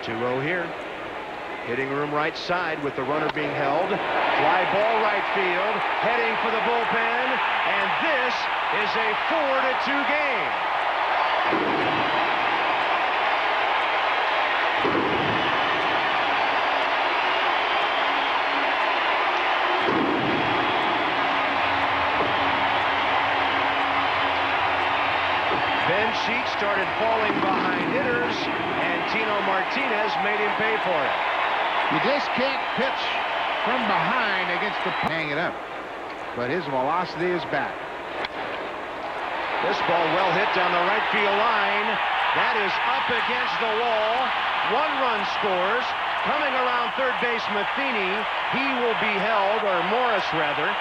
2-0 here. Hitting room right side with the runner being held. Fly ball right field. Heading for the bullpen. And this is a 4-2 game. Ben Sheets started falling behind hitters, and Tino Martinez made him pay for it. You just can't pitch from behind against the hang it up, but his velocity is back. This ball well hit down the right field line. That is up against the wall. 1 run scores. Coming around third base, Matheny. He will be held, or Morris rather.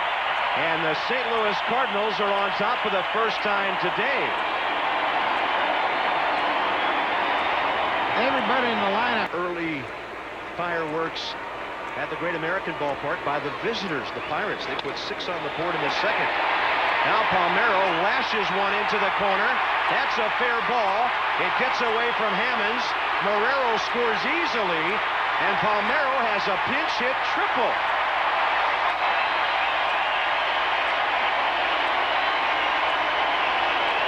And the St. Louis Cardinals are on top for the first time today. Everybody in the lineup. Early fireworks at the Great American Ballpark by the visitors, the Pirates. They put 6 on the board in the second. Now Palmeiro lashes one into the corner. That's a fair ball. It gets away from Hammonds. Marrero scores easily, and Palmeiro has a pinch hit triple.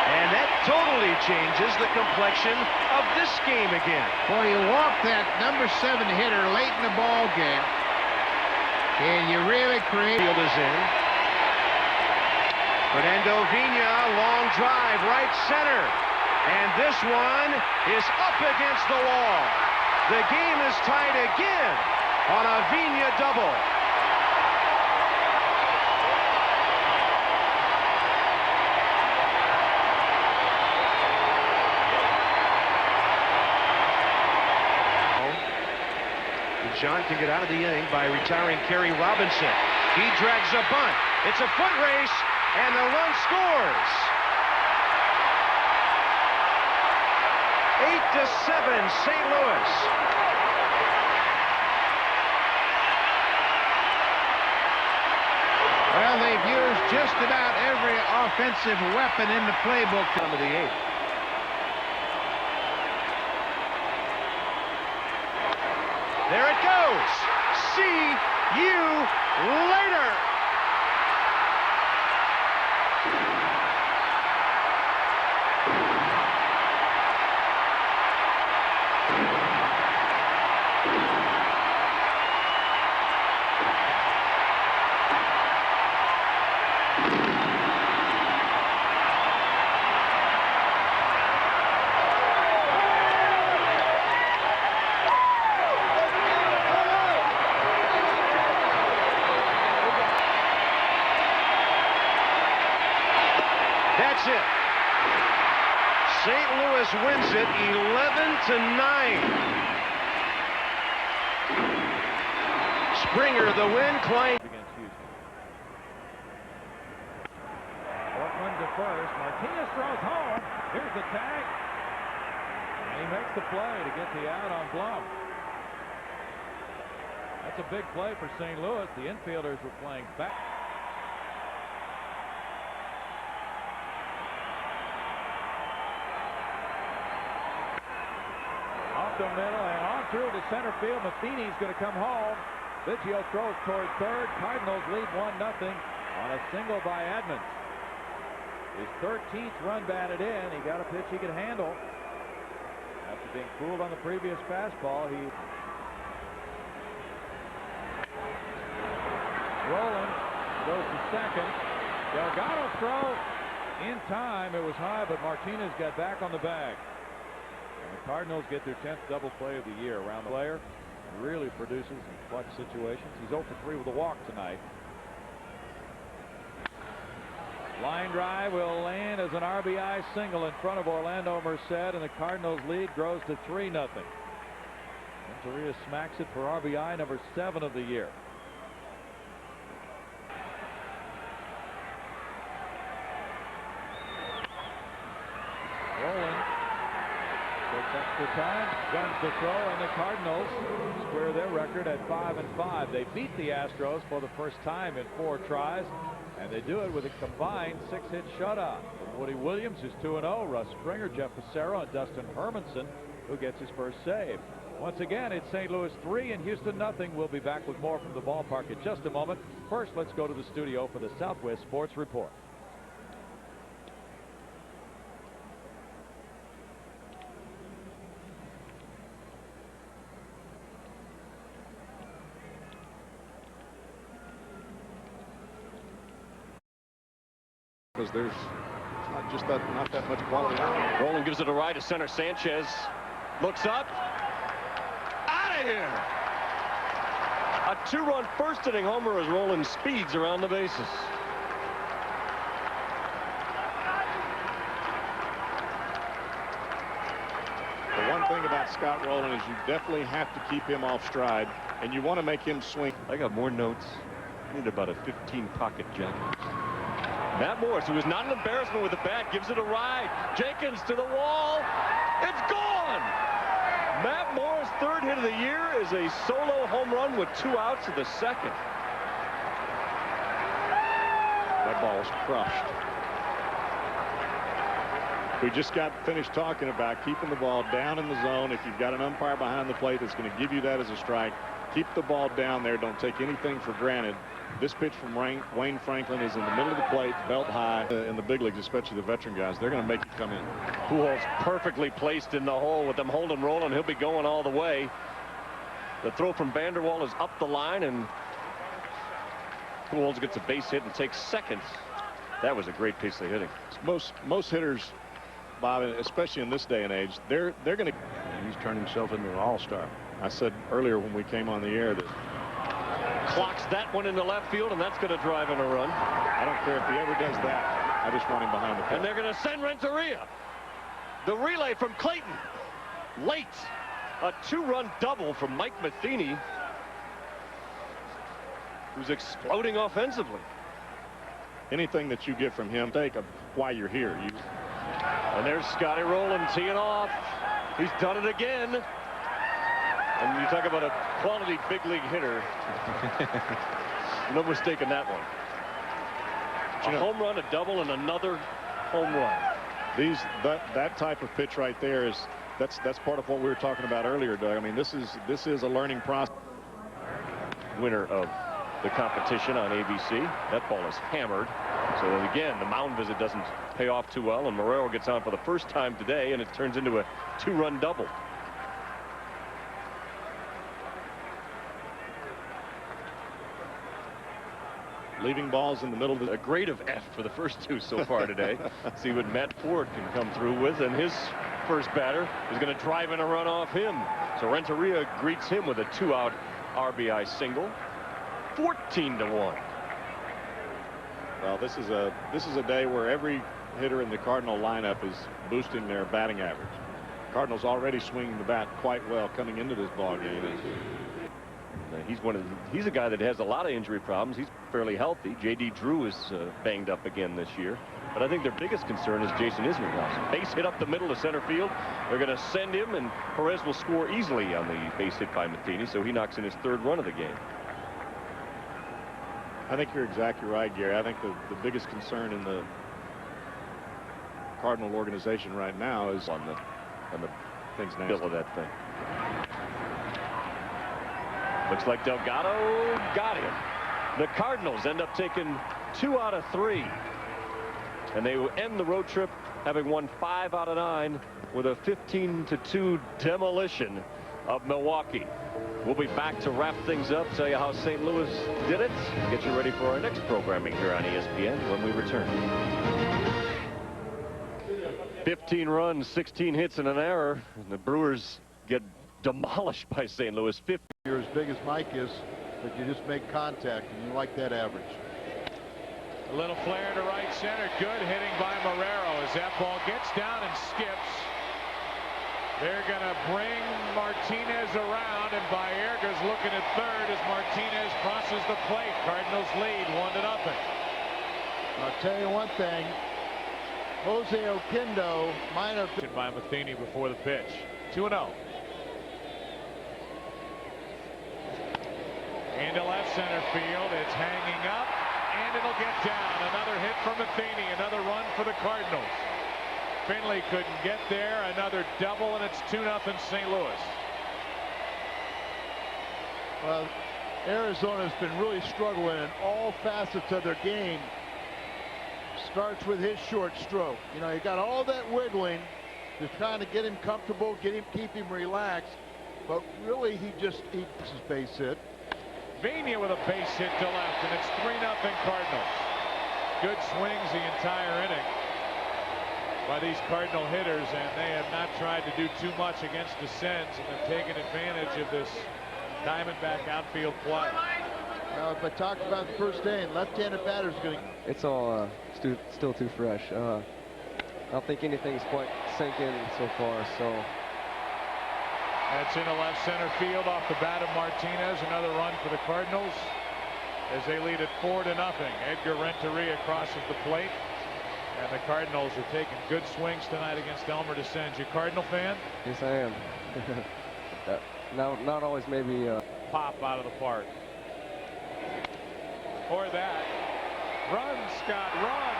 And that totally changes the complexion of this game again. Boy, you walk that number 7 hitter late in the ball game, and you really create. Field is in. Fernando Vina, long drive, right center. And this one is up against the wall. The game is tied again on a Vina double. John can get out of the inning by retiring Kerry Robinson. He drags a bunt. It's a foot race, and the run scores. 8-7, St. Louis. Well, they've used just about every offensive weapon in the playbook. Down to the 8th. There it goes. See you later. That's it. St. Louis wins it 11-9. Springer the win, Klein Against Houston. Portland to first. Martinez throws home. Here's the tag. And he makes the play to get the out on Blum. That's a big play for St. Louis. The infielders were playing back. Off the middle and on through to center field. Matheny's going to come home. Biggio throws toward third. Cardinals lead 1-0 on a single by Edmonds. His 13th run batted in. He got a pitch he could handle. After being fooled on the previous fastball, he rolling goes to second. Delgado throw in time. It was high, but Martinez got back on the bag. And the Cardinals get their 10th double play of the year. Around the player really produces in clutch situations. He's 0 for 3 with a walk tonight. Line drive will land as an RBI single in front of Orlando Merced, and the Cardinals lead grows to 3-0. Renteria smacks it for RBI number 7 of the year. Rolling. Takes extra time, guns the throw, and the Cardinals square their record at 5-5. They beat the Astros for the first time in 4 tries, and they do it with a combined 6-hit shutout from Woody Williams, who's 2-0, Russ Springer, Jeff Fassero, and Dustin Hermanson who gets his first save. Once again, it's St. Louis 3 and Houston nothing. We'll be back with more from the ballpark in just a moment. First, let's go to the studio for the Southwest Sports Report. Because there's not that much quality. Roland gives it a ride to center. Sanchez looks up. Out of here! A 2-run first inning homer as Roland speeds around the bases. The one thing about Scott Rowland is you definitely have to keep him off stride, and you want to make him swing. I got more notes. I need about a 15 pocket jacket. Matt Morris, who is not an embarrassment with the bat, gives it a ride. Jenkins to the wall. It's gone! Matt Morris' third hit of the year is a solo home run with 2 outs in the second. That ball's crushed. We just got finished talking about keeping the ball down in the zone. If you've got an umpire behind the plate that's going to give you that as a strike, keep the ball down there. Don't take anything for granted. This pitch from Wayne Franklin is in the middle of the plate, belt high. In the big leagues, especially the veteran guys, they're going to make it come in. Pujols perfectly placed in the hole with them holding Roland. He'll be going all the way. The throw from Vanderwall is up the line, and Pujols gets a base hit and takes second. That was a great piece of hitting. Most hitters, Bob, especially in this day and age, they're going to. He's turned himself into an all-star. I said earlier when we came on the air that clocks that one into left field, and that's going to drive in a run. I don't care if he ever does that. I just want him behind the plate. And they're going to send Renteria. The relay from Clayton. Late. A 2-run double from Mike Matheny, who's exploding offensively. Anything that you get from him, take of why you're here. And there's Scotty Rowland teeing off. He's done it again. And you talk about a quality big league hitter. No mistake in that one. A home run, a double, and another home run. That type of pitch right there is that's part of what we were talking about earlier, Doug. I mean, this is a learning process. Winner of the competition on ABC. That ball is hammered. So then again, the mound visit doesn't pay off too well, and Marrero gets on for the first time today, and it turns into a 2-run double. Leaving balls in the middle of a grade of F for the first 2 so far today. See what Matt Ford can come through with, and his first batter is going to drive in a run off him. So Renteria greets him with a 2-out RBI single. 14-1. Well, this is a day where every hitter in the Cardinal lineup is boosting their batting average. Cardinals already swinging the bat quite well coming into this ball game. He's a guy that has a lot of injury problems. He's fairly healthy. J.D. Drew is banged up again this year. But I think their biggest concern is Jason Isringhausen. Base hit up the middle to center field. They're going to send him, and Perez will score easily on the base hit by Matheny, so he knocks in his 3rd run of the game. I think you're exactly right, Gary. I think the biggest concern in the Cardinal organization right now is on the things bill of that thing. Looks like Delgado got him. The Cardinals end up taking 2 out of 3. And they will end the road trip having won 5 out of 9 with a 15-2 demolition of Milwaukee. We'll be back to wrap things up, tell you how St. Louis did it, and get you ready for our next programming here on ESPN when we return. 15 runs, 16 hits, and an error, and the Brewers get demolished by St. Louis. 50. You're as big as Mike is, but you just make contact, and you like that average. A little flare to right center. Good hitting by Marrero as that ball gets down and skips. They're going to bring Martinez around, and Baerga's looking at third as Martinez crosses the plate. Cardinals lead 1-0. I'll tell you one thing. Jose Oquendo might have been by Matheny before the pitch. 2-0. Into left center field. It's hanging up, and it'll get down. Another hit from Matheny. Another run for the Cardinals. Finley couldn't get there. Another double, and it's 2-0 St. Louis. Well, Arizona's been really struggling in all facets of their game. Starts with his short stroke. You know, he got all that wiggling to trying to get him comfortable, keep him relaxed. But really, he gets his base hit. Vania with a base hit to left, and it's 3-0 Cardinals. Good swings the entire inning by these Cardinal hitters, and they have not tried to do too much against the Sens, and have taken advantage of this Diamondback outfield play. But talk about the first inning, left-handed batter's going to... It's all still too fresh. I don't think anything's quite sink in so far, so... That's in the left center field off the bat of Martinez. Another run for the Cardinals as they lead it 4-0. Edgar Renteria crosses the plate, and the Cardinals are taking good swings tonight against Elmer DeScend. You Cardinal fan? Yes, I am. Not always maybe pop out of the park. Or that. Run, Scott, run.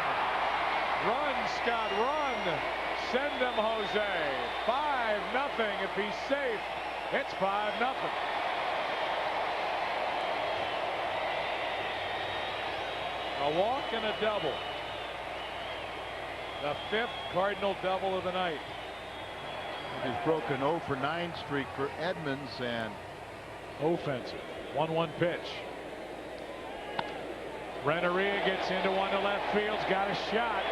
Run, Scott, run. Send him, Jose. 5-0. If he's safe, it's 5-0. A walk and a double. The 5th Cardinal double of the night. He's broken 0 for 9 streak for Edmonds, and offensive. 1-1 pitch. Renteria gets into one to left field. Got a shot.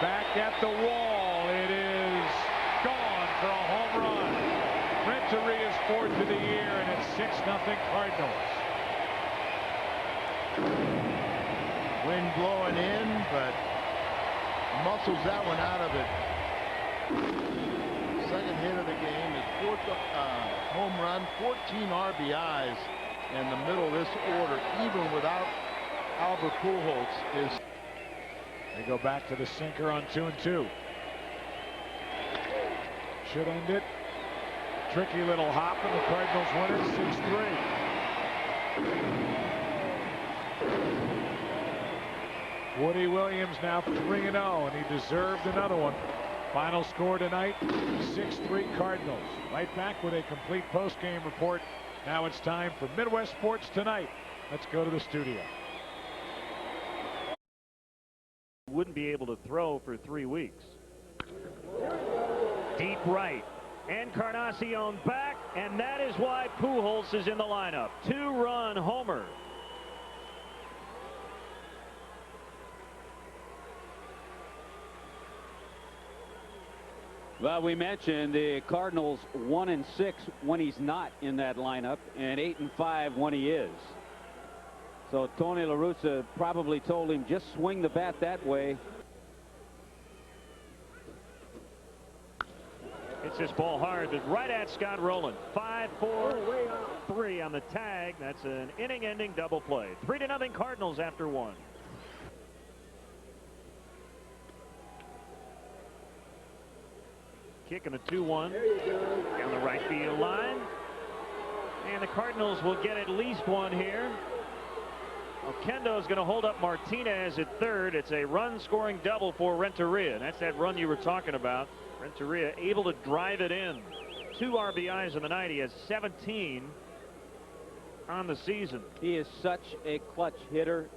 Back at the wall. It is gone for a home run. Renteria's 4th of the year, and it's 6-0 Cardinals. wind blowing in, but muscles that one out of it. Second hit of the game, his 4th home run, 14 RBIs in the middle of this order, even without Albert Pujols. They go back to the sinker on 2-2. Should end it. Tricky little hop, and the Cardinals win it 6-3. Woody Williams now 3-0, and he deserved another one. Final score tonight, 6-3 Cardinals. Right back with a complete post-game report. Now it's time for Midwest Sports Tonight. Let's go to the studio. Wouldn't be able to throw for 3 weeks. Deep right. Encarnacion back, and that is why Pujols is in the lineup. 2-run homer. Well, we mentioned the Cardinals 1-6 when he's not in that lineup, and 8-5 when he is. So Tony La Russa probably told him, just swing the bat that way. It's this ball hard, but right at Scott Rowland. 5-4-3 on the tag. That's an inning-ending double play. 3-0 Cardinals after 1. Kicking a 2-1 down the right field line. And the Cardinals will get at least one here. Oquendo is going to hold up Martinez at third. It's a run-scoring double for Renteria. And that's that run you were talking about. Renteria able to drive it in. 2 RBIs in the night. He has 17 on the season. He is such a clutch hitter.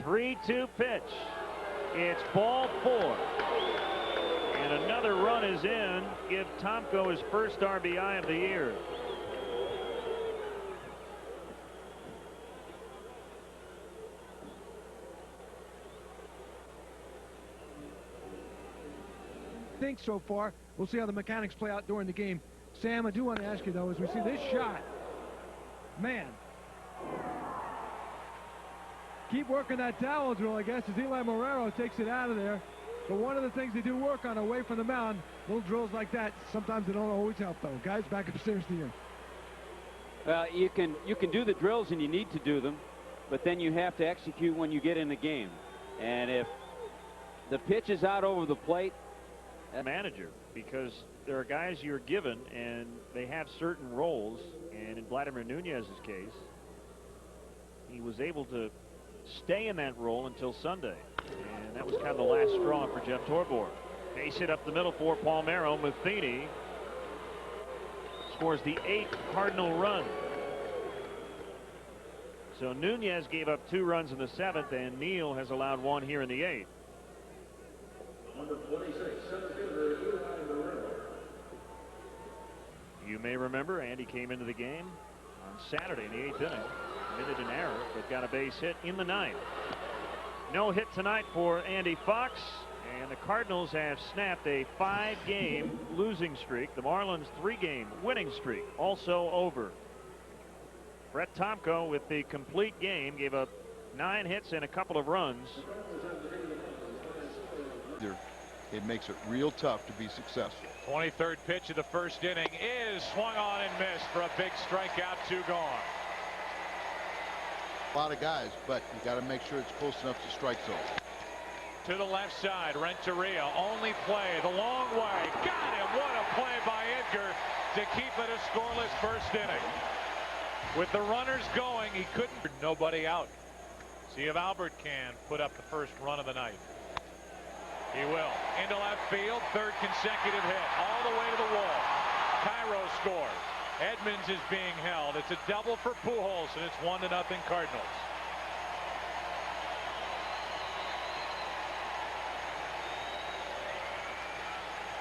Three-two pitch. It's ball 4. And another run is in. Give Tomko his first RBI of the year. Think so far. We'll see how the mechanics play out during the game. Sam, I do want to ask you though, as we see this shot, man, keep working that towel drill, I guess, as Eli Marrero takes it out of there. But one of the things they do work on away from the mound, little drills like that, sometimes they don't always help though. Guys, back upstairs to you. Well, you can do the drills and you need to do them, but then you have to execute when you get in the game. And if the pitch is out over the plate, manager, because there are guys you're given and they have certain roles, and in Vladimir Nunez's case, he was able to stay in that role until Sunday. And that was kind of the last straw for Jeff Torborg. Base hit up the middle for Palmeiro. Matheny scores the 8th Cardinal run. So Nunez gave up 2 runs in the 7th, and Neal has allowed 1 here in the 8th. You may remember Andy came into the game on Saturday in the 8th inning, committed an error, but got a base hit in the 9th. No hit tonight for Andy Fox, and the Cardinals have snapped a 5-game losing streak. The Marlins' 3-game winning streak also over. Brett Tomko with the complete game gave up 9 hits and a couple of runs. It makes it real tough to be successful. 23rd pitch of the first inning is swung on and missed for a big strikeout. 2 gone. A lot of guys, but you got to make sure it's close enough to strike zone. To the left side, Renteria only play the long way. Got him. What a play by Edgar to keep it a scoreless first inning. With the runners going, he couldn't. Nobody out. See if Albert can put up the first run of the night. He will. Into left field, 3rd consecutive hit, all the way to the wall. Cairo scores. Edmonds is being held. It's a double for Pujols, and it's 1-0 Cardinals.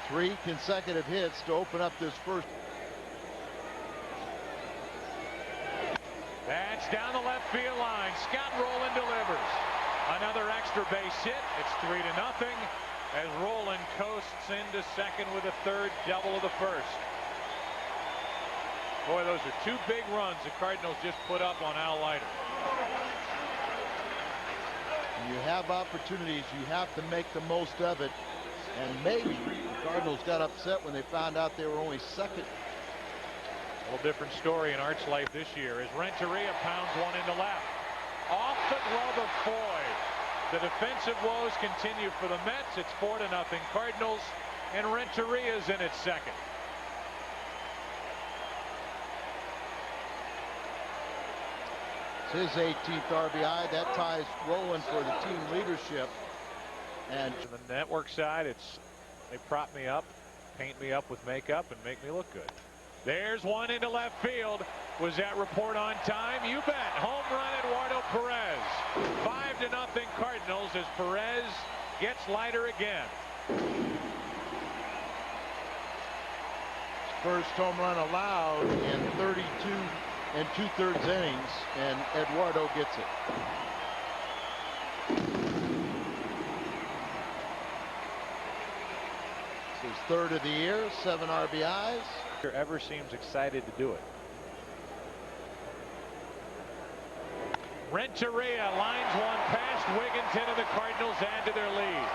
Three consecutive hits to open up this first. That's down the left field line. Scott Rowland delivers. Another extra base hit. It's 3-0 as Rowland coasts into second with a 3rd double of the first. Boy, those are 2 big runs the Cardinals just put up on Al Leiter. When you have opportunities, you have to make the most of it. And maybe the Cardinals got upset when they found out they were only second. A little different story in Art's life this year as Renteria pounds one into left. Off the glove of Foy. The defensive woes continue for the Mets. It's 4-0 Cardinals, and Renteria's in its second. It's his 18th RBI. That ties Rowland for the team leadership. And to the network side, they prop me up, paint me up with makeup, and make me look good. There's one into left field. Was that report on time? You bet. Home run, Eduardo Perez. 5-0 Cardinals as Perez gets Leiter again. First home run allowed in 32 2/3 innings, and Eduardo gets it. It's his 3rd of the year, 7 RBIs. Ever seems excited to do it. Renteria lines one past Wigginton, and the Cardinals add to their lead.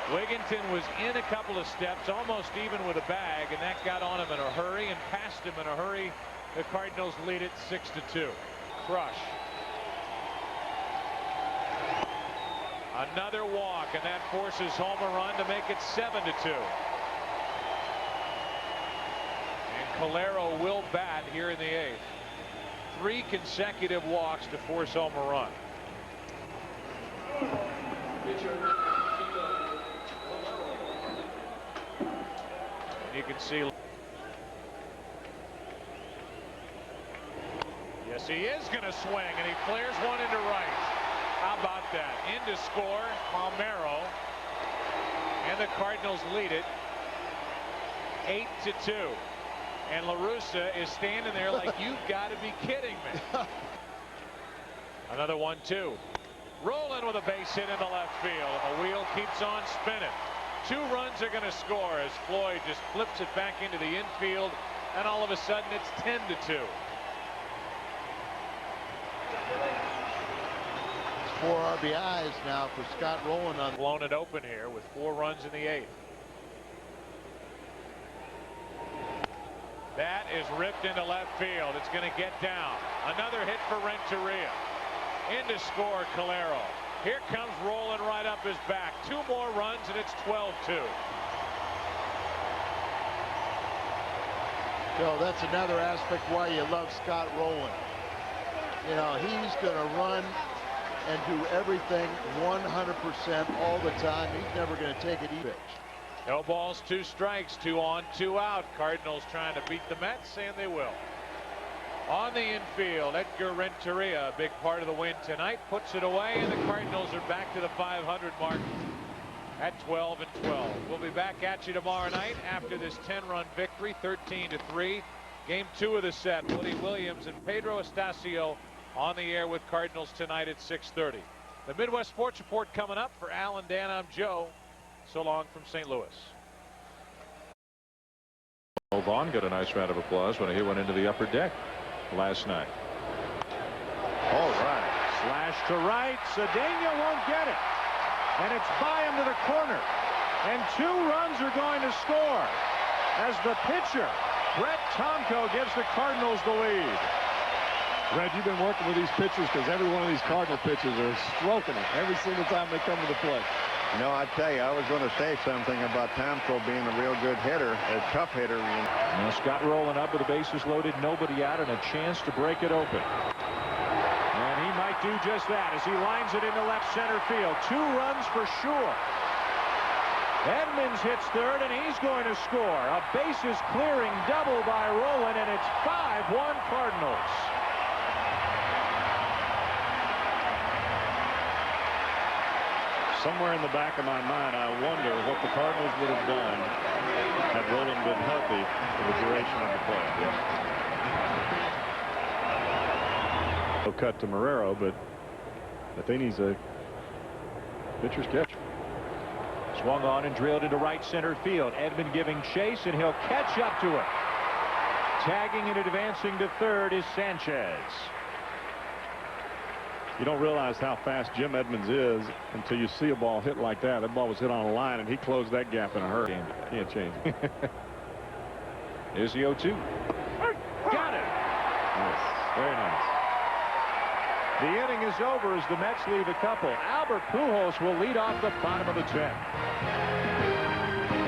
Wigginton was in a couple of steps, almost even with a bag, and that got on him in a hurry and passed him in a hurry. The Cardinals lead it 6-2. Crush. Another walk, and that forces home a run to make it 7-2. Calero will bat here in the 8th. 3 consecutive walks to force home a run. You can see. Yes, he is going to swing, and he flares one into right. How about that? In to score, Palmeiro, and the Cardinals lead it 8-2. And La Russa is standing there like, you've got to be kidding me. Another 1-2. Rowland with a base hit in the left field, and the wheel keeps on spinning. 2 runs are going to score as Floyd just flips it back into the infield, and all of a sudden it's 10-2. 4 RBIs now for Scott Rowland. Blown it open here with 4 runs in the 8th. That is ripped into left field. It's going to get down. Another hit for Renteria. In to score, Calero. Here comes Rowland right up his back. 2 more runs, and it's 12-2. So that's another aspect why you love Scott Rowland. You know, he's going to run and do everything 100% all the time. He's never going to take it easy. No balls, 2 strikes, 2 on, 2 out. Cardinals trying to beat the Mets, and they will. On the infield, Edgar Renteria, a big part of the win tonight, puts it away, and the Cardinals are back to the 500 mark at 12-12. We'll be back at you tomorrow night after this 10-run victory, 13-3. Game 2 of the set. Woody Williams and Pedro Estacio on the air with Cardinals tonight at 6:30. The Midwest Sports Report coming up. For Al and Dan, I'm Joe. So long from St. Louis. Vaughn got a nice round of applause when he went into the upper deck last night. All right. Slash to right. Cedeno won't get it. And it's by him to the corner. And 2 runs are going to score as the pitcher, Brett Tomko, gives the Cardinals the lead. Red, you've been working with these pitchers because every one of these Cardinal pitchers are stroking it every single time they come to the plate. You know, I tell you, I was going to say something about Tomko being a real good hitter, a tough hitter. Now Scott rolling up with the bases loaded, nobody out, and a chance to break it open. And he might do just that as he lines it into left center field. 2 runs for sure. Edmonds hits third, and he's going to score. A bases clearing double by Rowland, and it's 5-1 Cardinals. Somewhere in the back of my mind, I wonder what the Cardinals would have done had Rowland been healthy for the duration of the play. No cut to Marrero, but Matheny's a pitcher's catcher. Swung on and drilled into right center field. Edmund giving chase, and he'll catch up to it. Tagging and advancing to third is Sanchez. You don't realize how fast Jim Edmonds is until you see a ball hit like that. That ball was hit on a line, and he closed that gap in a hurry. Can't change it. Here's the 0-2. Got it. Nice. Very nice. The inning is over as the Mets leave a couple. Albert Pujols will lead off the bottom of the 10th.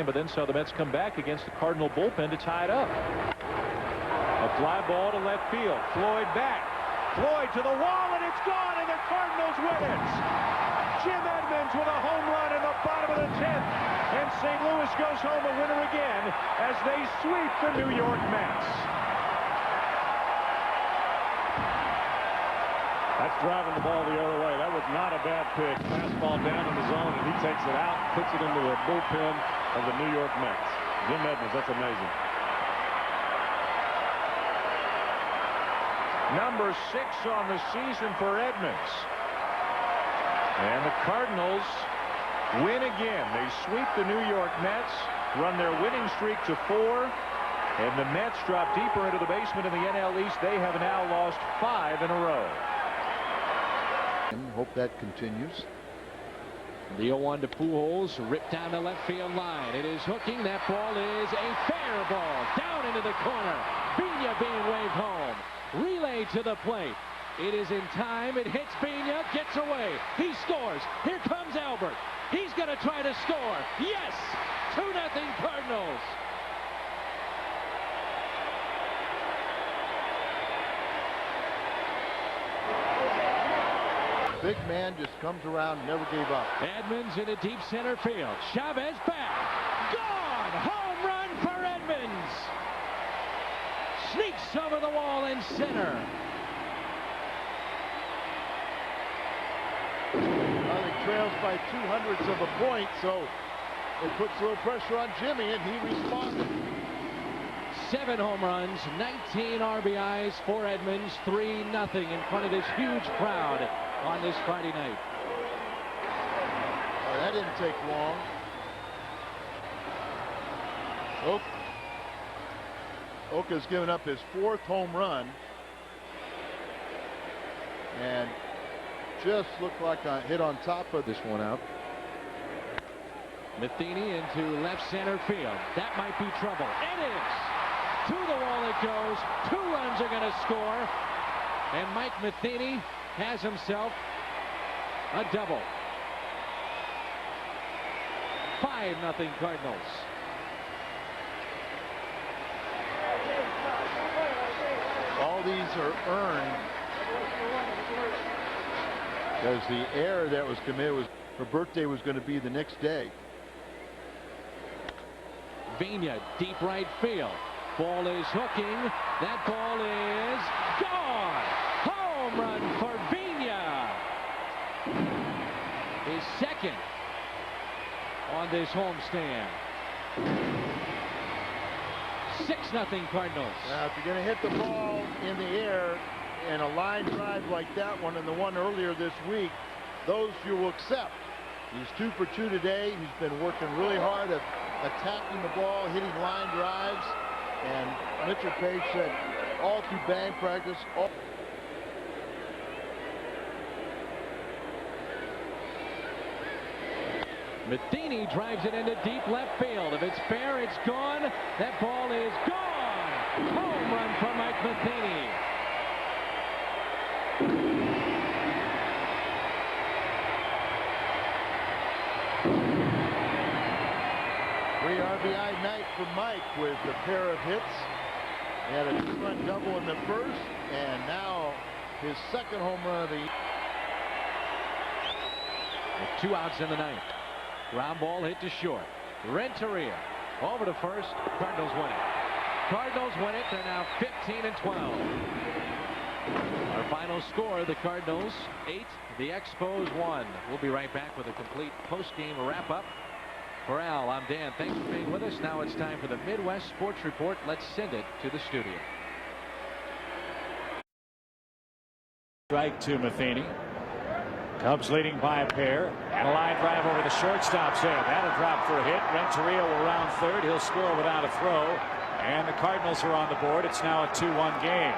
But then saw the Mets come back against the Cardinal bullpen to tie it up. A fly ball to left field. Floyd back. Floyd to the wall, and it's gone, and the Cardinals win it. Jim Edmonds with a home run in the bottom of the 10th, and St. Louis goes home a winner again as they sweep the New York Mets. That's driving the ball the other way. That was not a bad pick. Fastball down in the zone, and he takes it out, puts it into the bullpen of the New York Mets. Jim Edmonds, that's amazing. Number 6 on the season for Edmonds. And the Cardinals win again. They sweep the New York Mets, run their winning streak to 4, and the Mets drop deeper into the basement in the NL East. They have now lost 5 in a row. Hope that continues. The 0-1 to Pujols, ripped down the left field line. It is hooking. That ball is a fair ball. Down into the corner. Pena being waved home. Relay to the plate. It is in time. It hits Pena. Gets away. He scores. Here comes Albert. He's going to try to score. Yes! 2-0 Cardinals. Big man just comes around, never gave up. Edmonds in a deep center field. Chavez back. Gone! Home run for Edmonds. Sneaks over the wall in center. Well, he trails by 2/2 of a point, so it puts a little pressure on Jimmy, and he responded. 7 home runs, 19 RBIs for Edmonds, 3-0 in front of this huge crowd on this Friday night. Oh, that didn't take long. Oka's given up his 4th home run, and just looked like a hit on top of this one out. Matheny into left center field. That might be trouble. It is. To the wall it goes. 2 runs are going to score, and Mike Matheny has himself a double. 5-0 Cardinals. All these are earned Because the error that was committed was her birthday was going to be the next day. Vina, deep right field. Ball is hooking. That ball is gone. Home run for Vina. His second on this homestand. 6-0 Cardinals. Now, if you're going to hit the ball in the air and a line drive like that one and the one earlier this week, those you will accept. He's 2 for 2 today. He's been working really hard at attacking the ball, hitting line drives, and Mr. Page said all through bang practice. Matheny drives it into deep left field. If it's fair, it's gone. That ball is gone. Home run for Mike Matheny. RBI night for Mike with a pair of hits. He had a 2-run double in the first, and now his second home run of the year. With 2 outs in the ninth. Ground ball hit to short. Renteria over to first. Cardinals win it. Cardinals win it. They're now 15-12. Our final score: the Cardinals 8, the Expos 1. We'll be right back with a complete post-game wrap-up. For Al, I'm Dan. Thanks for being with us. Now it's time for the Midwest Sports Report. Let's send it to the studio. Strike to Matheny. Cubs leading by a pair, and a line drive over the shortstop's head. That'll drop for a hit. Renteria will round third. He'll score without a throw, and the Cardinals are on the board. It's now a 2-1 game.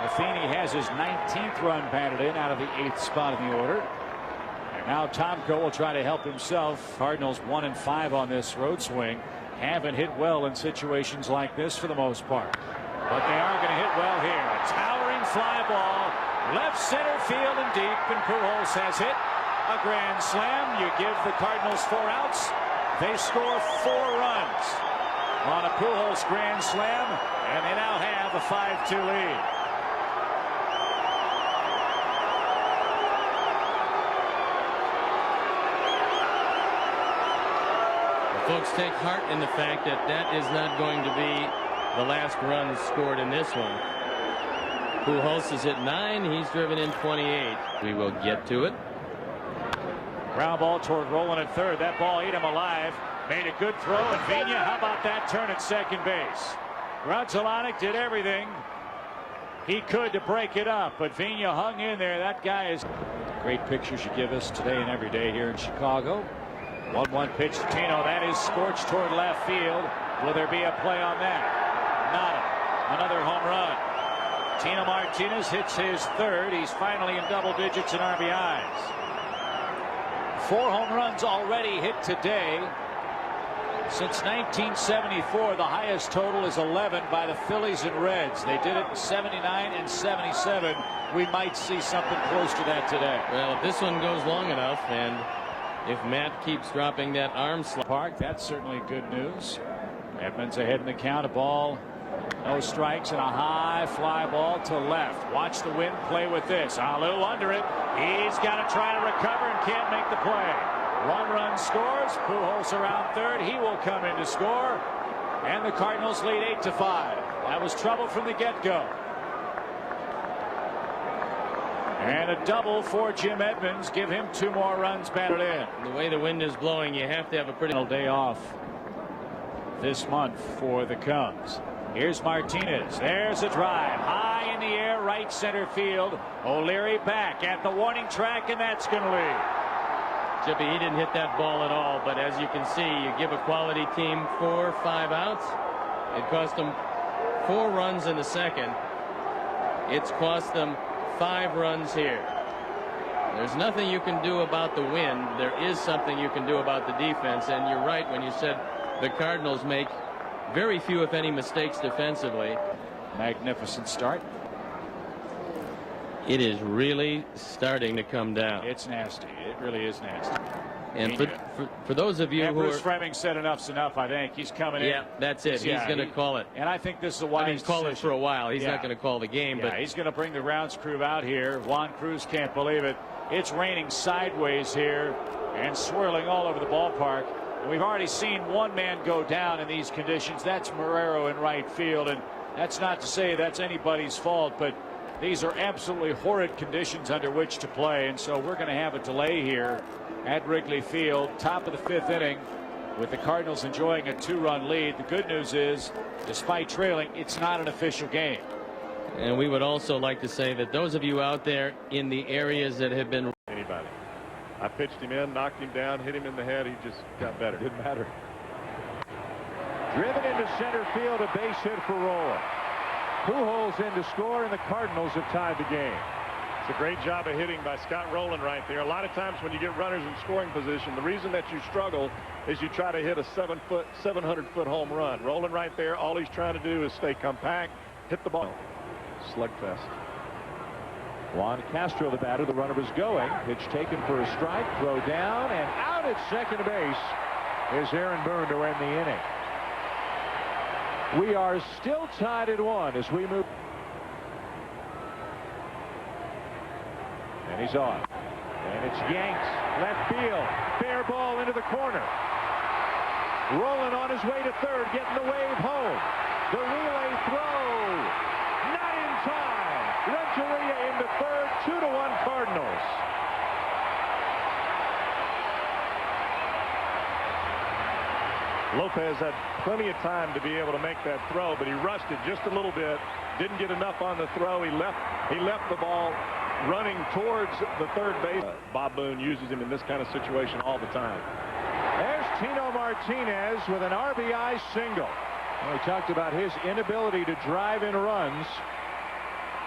Matheny has his 19th run batted in out of the 8th spot in the order. And now Tomko will try to help himself. Cardinals 1-5 on this road swing. Haven't hit well in situations like this for the most part, but they are going to hit well here. A towering fly ball. Left center field and deep, and Pujols has hit a grand slam. You give the Cardinals 4 outs. They score 4 runs on a Pujols grand slam, and they now have a 5-2 lead. Folks, take heart in the fact that that is not going to be the last run scored in this one. Pujols is at 9. He's driven in 28. We will get to it. Ground ball toward Roland at third. That ball ate him alive. Made a good throw, and Vina, how about that turn at second base? Grudzielanek did everything he could to break it up, but Vina hung in there. That guy is great. Pictures you give us today and every day here in Chicago. 1-1 pitch to Tino. That is scorched toward left field. Will there be a play on that? Nada. Another home run. Tino Martinez hits his 3rd. He's finally in double digits in RBIs. 4 home runs already hit today. Since 1974, the highest total is 11 by the Phillies and Reds. They did it in 79 and 77. We might see something close to that today. Well, if this one goes long enough, and if Matt keeps dropping that arm slap. Park, that's certainly good news. Edmonds ahead in the count. A ball, no strikes, and a high fly ball to left. Watch the wind play with this. Alu under it. He's got to try to recover and can't make the play. 1 run scores. Pujols around third. He will come in to score. And the Cardinals lead 8-5. That was trouble from the get-go. And a double for Jim Edmonds. Give him 2 more runs batted in. The way the wind is blowing, you have to have a pretty day off this month for the Cubs. Here's Martinez. There's a drive high in the air, right center field. O'Leary back at the warning track, and that's going to lead. Chippy, he didn't hit that ball at all, but as you can see, you give a quality team 4 or 5 outs. It cost them 4 runs in the second. It's cost them 5 runs here. There's nothing you can do about the wind. There is something you can do about the defense, and you're right when you said the Cardinals make very few, if any, mistakes defensively. Magnificent start. It is really starting to come down. It's nasty. It really is nasty. And for those of you and who Bruce are, Fleming said enough's enough, I think. He's coming in. Yeah, that's it. He's going to call it. And I think this is a wise he's called it for a while. He's not going to call the game. Yeah, but he's going to bring the grounds crew out here. Juan Cruz can't believe it. It's raining sideways here and swirling all over the ballpark. And we've already seen one man go down in these conditions. That's Marrero in right field. And that's not to say that's anybody's fault, but these are absolutely horrid conditions under which to play. And so we're going to have a delay here at Wrigley Field, top of the 5th inning, with the Cardinals enjoying a 2-run lead. The good news is, despite trailing, it's not an official game. And we would also like to say that those of you out there in the areas that have been anybody. I pitched him in, knocked him down, hit him in the head. He just got better. Didn't matter. Driven into center field, a base hit for Rowland. Pujols in to score, and the Cardinals have tied the game. It's a great job of hitting by Scott Rowland right there. A lot of times when you get runners in scoring position, the reason that you struggle is you try to hit a 700-foot home run. Rowland right there, all he's trying to do is stay compact, hit the ball. Slugfest. Juan Castro, the batter. The runner was going. Pitch taken for a strike. Throw down and out at second base is Aaron Boone to end the inning. We are still tied at 1 as we move. And he's on. And it's Yanks. Left field. Fair ball into the corner. Rolling on his way to third. Getting the wave home. The relay throw. Not in time. Renteria into third. 2-1 Cardinals. Lopez had plenty of time to be able to make that throw, but he rushed it just a little bit. Didn't get enough on the throw. He left the ball running towards the third base. Bob Boone uses him in this kind of situation all the time. There's Tino Martinez with an RBI single. We talked about his inability to drive in runs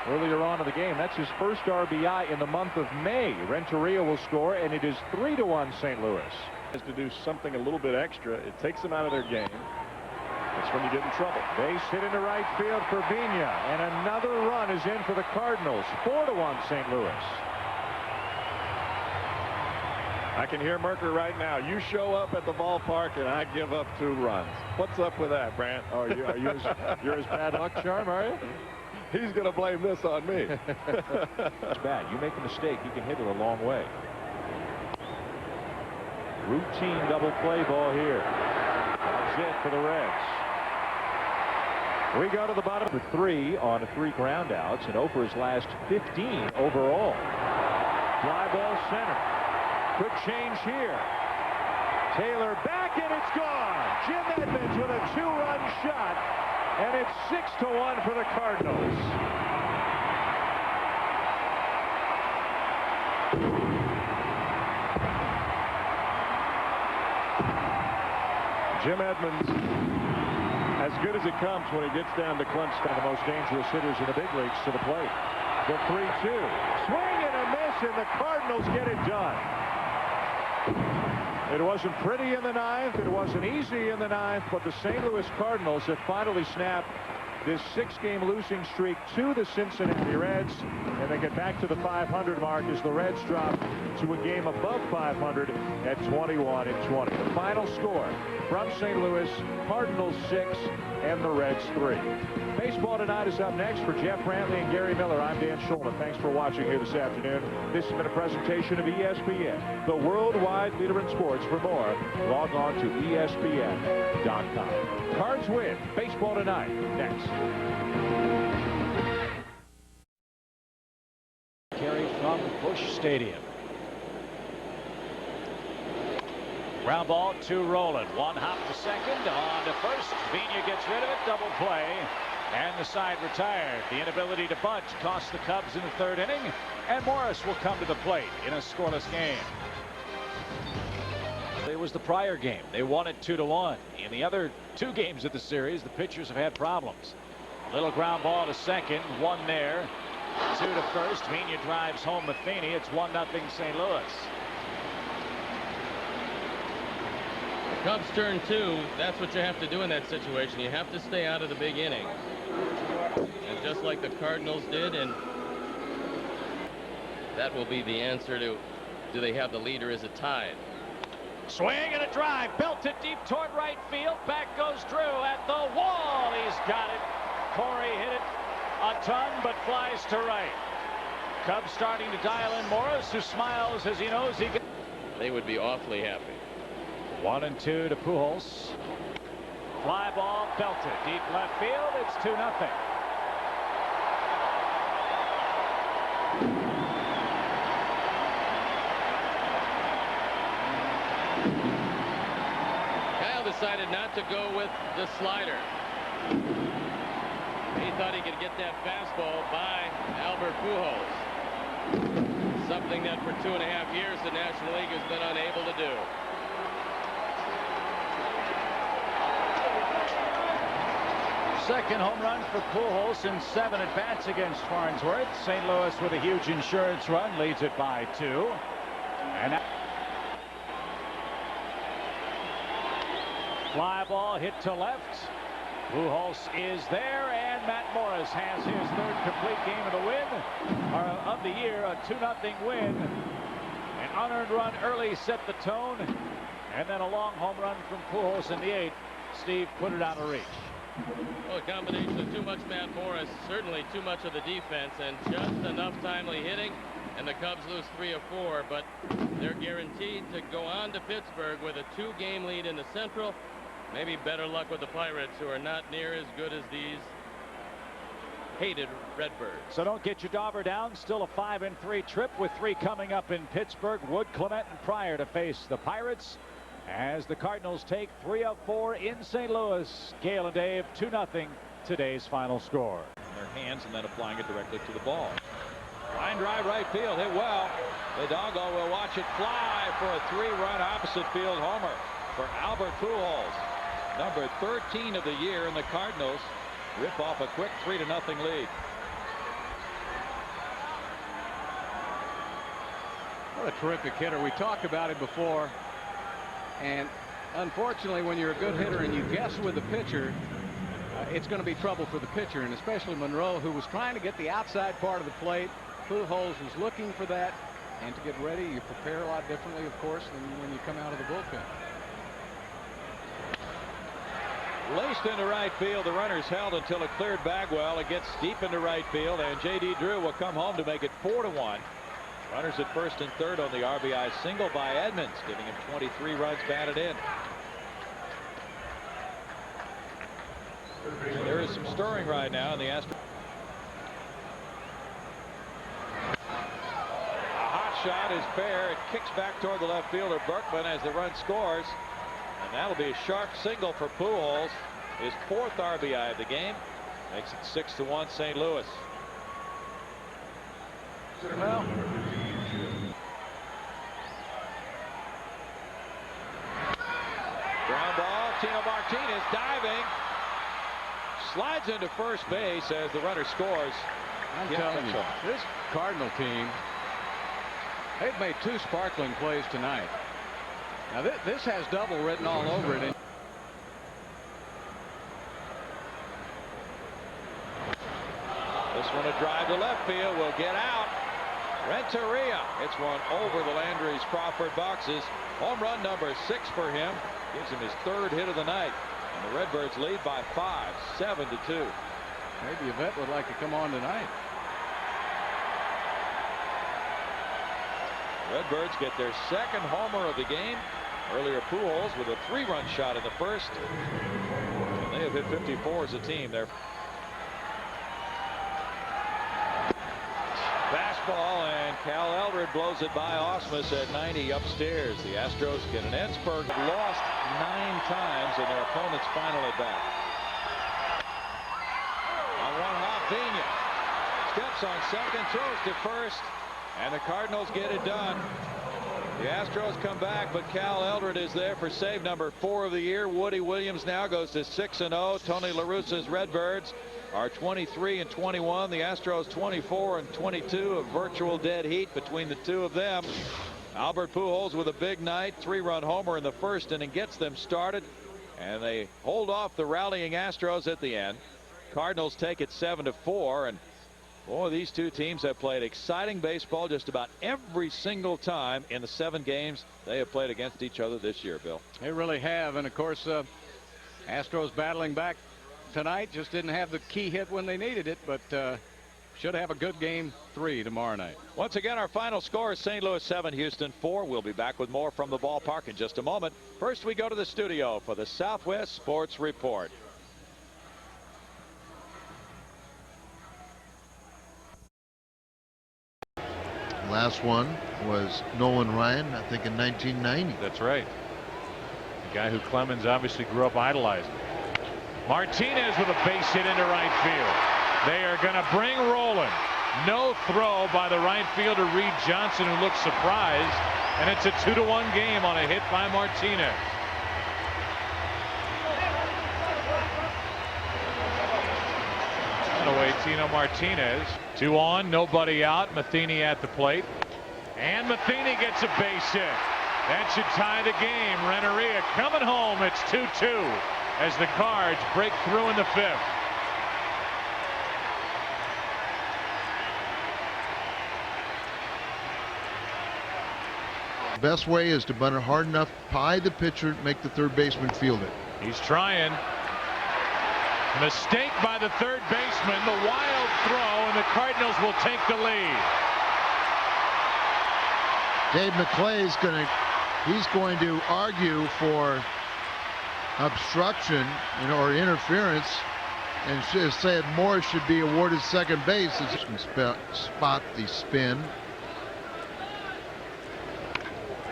earlier on in the game. That's his first RBI in the month of May. Renteria will score, and it is 3-1 St. Louis. Has to do something a little bit extra. It takes them out of their game. That's when you get in trouble. Base hit into right field for Vigna, and another run is in for the Cardinals. 4-1 St. Louis. I can hear Merker right now. You show up at the ballpark and I give up 2 runs. What's up with that, Brant? Oh, you're his bad luck charm, are you? He's going to blame this on me. It's bad. You make a mistake, you can hit it a long way. Routine double play ball here. That's it for the Reds. We go to the bottom for 3 on 3 groundouts, and over his last 15 overall. Fly ball center. Quick change here. Taylor back, and it's gone. Jim Edmonds with a 2-run shot, and it's 6-1 for the Cardinals. Jim Edmonds, as good as it comes when he gets down to clutch time. The most dangerous hitters in the big leagues to the plate. The 3-2. Swing and a miss, and the Cardinals get it done. It wasn't pretty in the 9th. It wasn't easy in the 9th, but the St. Louis Cardinals have finally snapped this 6-game losing streak to the Cincinnati Reds, and they get back to the 500 mark as the Reds drop to a game above 500 at 21-20. The final score from St. Louis: Cardinals 6 and the Reds 3. Baseball Tonight is up next. For Jeff Brantley and Gary Miller, I'm Dan Schulman. Thanks for watching here this afternoon. This has been a presentation of ESPN, the worldwide leader in sports. For more, log on to ESPN.com. Cards win. Baseball Tonight next. Carry from Busch Stadium. Ground ball to Rowland. One hop to second, on to first. Vigna gets rid of it. Double play. And the side retired. The inability to bunch cost the Cubs in the 3rd inning. And Morris will come to the plate in a scoreless game. It was the prior game. They won it 2-1. In the other 2 games of the series, the pitchers have had problems. Little ground ball to second. One there. 2 to first. Vigna drives home Matheny. It's 1-0 St. Louis. Cubs turn 2, that's what you have to do in that situation. You have to stay out of the big inning. And just like the Cardinals did, and that will be the answer to, do they have the lead or is it tied? Swing and a drive. Belted deep toward right field. Back goes Drew at the wall. He's got it. Corey hit it a ton, but flies to right. Cubs starting to dial in Morris, who smiles as he knows he can. They would be awfully happy. 1-2 to Pujols. Fly ball belted deep left field. It's 2-0. Kyle decided not to go with the slider. He thought he could get that fastball by Albert Pujols. Something that for 2.5 years the National League has been unable to do. Second home run for Pujols in 7 at-bats against Farnsworth. St. Louis with a huge insurance run leads it by 2. And fly ball hit to left. Pujols is there, and Matt Morris has his 3rd complete game of the year, a 2-0 win. An unearned run early set the tone, and then a long home run from Pujols in the 8th. Steve put it out of reach. Well, a combination of too much Matt Morris, certainly too much of the defense, and just enough timely hitting, and the Cubs lose 3 of 4, but they're guaranteed to go on to Pittsburgh with a 2-game lead in the Central. Maybe better luck with the Pirates, who are not near as good as these hated Redbirds. So don't get your dauber down. Still a 5-3 trip with 3 coming up in Pittsburgh. Wood, Clement, and Pryor to face the Pirates as the Cardinals take 3 of 4 in St. Louis. Gale and Dave, 2-0, today's final score. Their hands and then applying it directly to the ball. Line drive right field, hit well. Hidalgo will watch it fly for a 3-run opposite field homer for Albert Pujols. Number 13 of the year, and the Cardinals rip off a quick 3-0 lead. What a terrific hitter. We talked about him before, and unfortunately when you're a good hitter and you guess with the pitcher, it's going to be trouble for the pitcher, and especially Monroe, who was trying to get the outside part of the plate. Pujols was looking for that, and to get ready you prepare a lot differently, of course, than when you come out of the bullpen. Laced into right field. The runner's held until it cleared Bagwell. It gets deep into right field, and J.D. Drew will come home to make it 4-1. Runners at first and third on the RBI single by Edmonds, giving him 23 runs batted in. And there is some stirring right now in the Astros. A hot shot is fair. It kicks back toward the left fielder Berkman as the run scores. And that'll be a sharp single for Pujols. His 4th RBI of the game. Makes it 6-1 St. Louis. Well, ground ball. Tino Martinez diving. Slides into first base as the runner scores. I'm telling you, this Cardinal team, they've made 2 sparkling plays tonight. Now this has double written all over it. This one a drive to left field will get out. Renteria hits one over the Landry's Crawford boxes. Home run number 6 for him. Gives him his 3rd hit of the night. And the Redbirds lead by 5, 7-2. Maybe Yvette would like to come on tonight. Redbirds get their 2nd homer of the game. Earlier Pujols with a 3-run shot in the first. And they have hit 54 as a team. They're fastball, and Cal Eldred blows it by Ausmus at 90 upstairs. The Astros get an Ensberg. Lost 9 times in their opponent's final at bat. On one hop, Vigna steps on second, throws to first, and the Cardinals get it done. The Astros come back, but Cal Eldred is there for save number 4 of the year. Woody Williams now goes to 6-0. Tony La Russa's Redbirds are 23-21. The Astros 24-22. A virtual dead heat between the two of them. Albert Pujols with a big night, 3-run homer in the first inning gets them started, and they hold off the rallying Astros at the end. Cardinals take it 7-4, and Boy, these two teams have played exciting baseball just about every single time in the 7 games they have played against each other this year, Bill. They really have. And of course, Astros battling back tonight, just didn't have the key hit when they needed it, but should have a good game 3 tomorrow night. Once again, our final score is St. Louis 7, Houston 4. We'll be back with more from the ballpark in just a moment. First, we go to the studio for the Southwest Sports Report. Last one was Nolan Ryan, I think in 1990. That's right. The guy who Clemens obviously grew up idolizing. Martinez with a base hit into right field. They are going to bring Roland. No throw by the right fielder Reed Johnson, who looks surprised, and it's a 2-1 game on a hit by Martinez. Away Tino Martinez. 2 on, nobody out. Matheny at the plate, and Matheny gets a base hit. That should tie the game. Renteria coming home. It's 2-2 as the Cards break through in the 5th. The best way is to bunt it hard enough, pie the pitcher, make the third baseman field it. He's trying. Mistake by the third baseman. The wild throw, and the Cardinals will take the lead. Dave McClay's going to argue for obstruction or interference, and said Morris should be awarded second base. As you can spot the spin.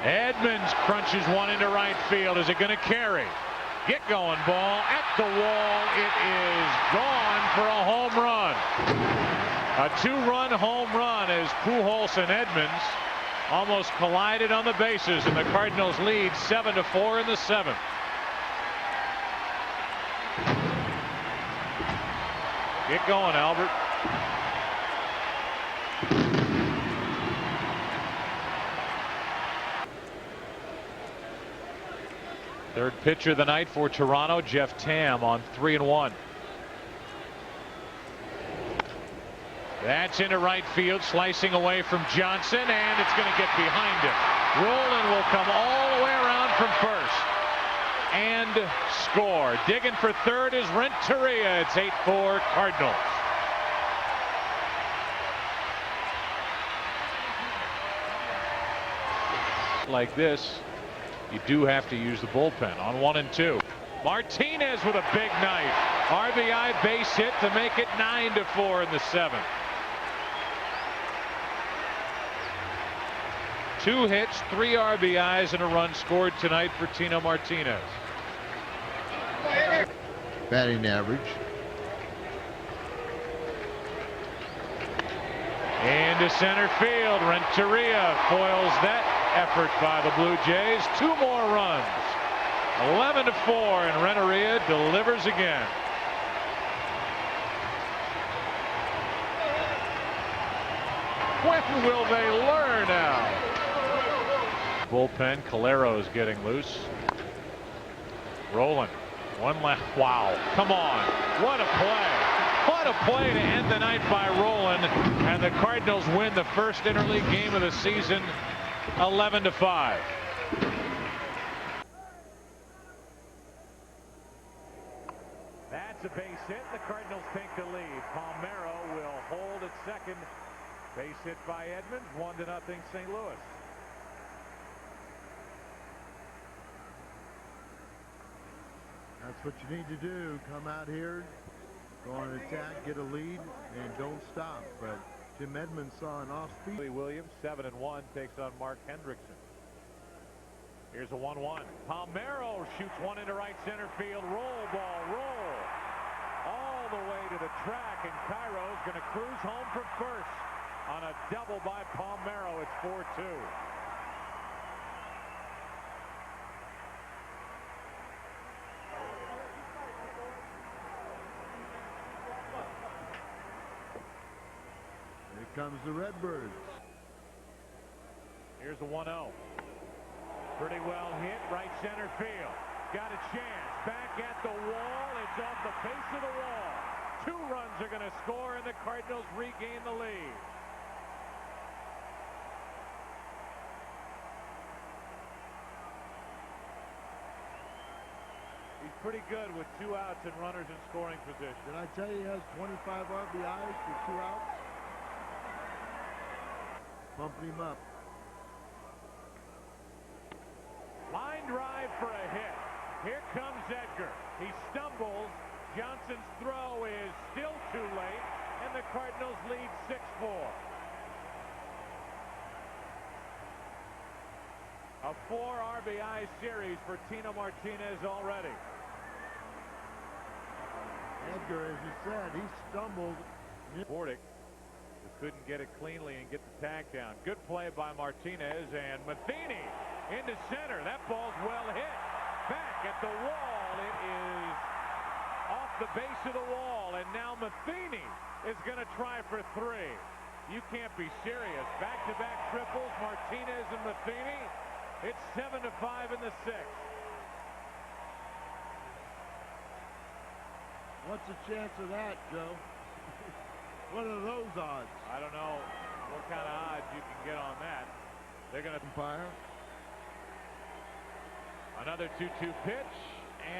Edmonds crunches one into right field. Is it going to carry? Get going ball at the wall. It is gone for a home run. A 2-run home run as Pujols and Edmonds almost collided on the bases, and the Cardinals lead 7-4 in the 7th. Get going, Albert. Third pitcher of the night for Toronto, Jeff Tam, on 3-1. That's into right field, slicing away from Johnson, and it's going to get behind him. Roland will come all the way around from first and score. Digging for third is Renteria. It's 8-4 Cardinals. Like this, you do have to use the bullpen on 1 and 2. Martinez with a big night. RBI base hit to make it 9-4 in the 7th. 2 hits, 3 RBIs, and a run scored tonight for Tino Martinez. Batting average. Into center field. Renteria foils that effort by the Blue Jays. 2 more runs. 11-4, and Renteria delivers again. When will they learn now? Bullpen. Calero's getting loose. Roland. One left. Wow. Come on. What a play. What a play to end the night by Roland. And the Cardinals win the first interleague game of the season, 11-5. That's a base hit. The Cardinals take the lead. Palmeiro will hold at second. Base hit by Edmonds. 1-0 St. Louis. That's what you need to do. Come out here, go on attack, get a lead, and don't stop. But Jim Edmonds saw an off-speed. Williams, 7-1, takes on Mark Hendrickson. Here's a 1-1. Palmeiro shoots one into right center field. Roll ball, roll. All the way to the track, and Cairo's going to cruise home from first on a double by Palmeiro. It's 4-2. Here comes the Redbirds. Here's a 1-0. Pretty well hit, right center field. Got a chance. Back at the wall. It's off the face of the wall. 2 runs are going to score, and the Cardinals regain the lead. He's pretty good with 2 outs and runners in scoring position. Did I tell you he has 25 RBIs with 2 outs? Pumping him up. Line drive for a hit. Here comes Edgar. He stumbles. Johnson's throw is still too late, and the Cardinals lead 6-4. A 4 RBI series for Tino Martinez already. Edgar, as you said, he stumbled. Bordick, who couldn't get it cleanly and get the tag down. Good play by Martinez, and Matheny into center. That ball's well hit. Back at the wall. It is off the base of the wall, and now Matheny is going to try for 3. You can't be serious. Back-to-back triples, Martinez and Matheny. It's 7-5 in the 6th. What's the chance of that, Joe? What are those odds? I don't know what kind of odds you can get on that. They're going to fire. Another 2-2 pitch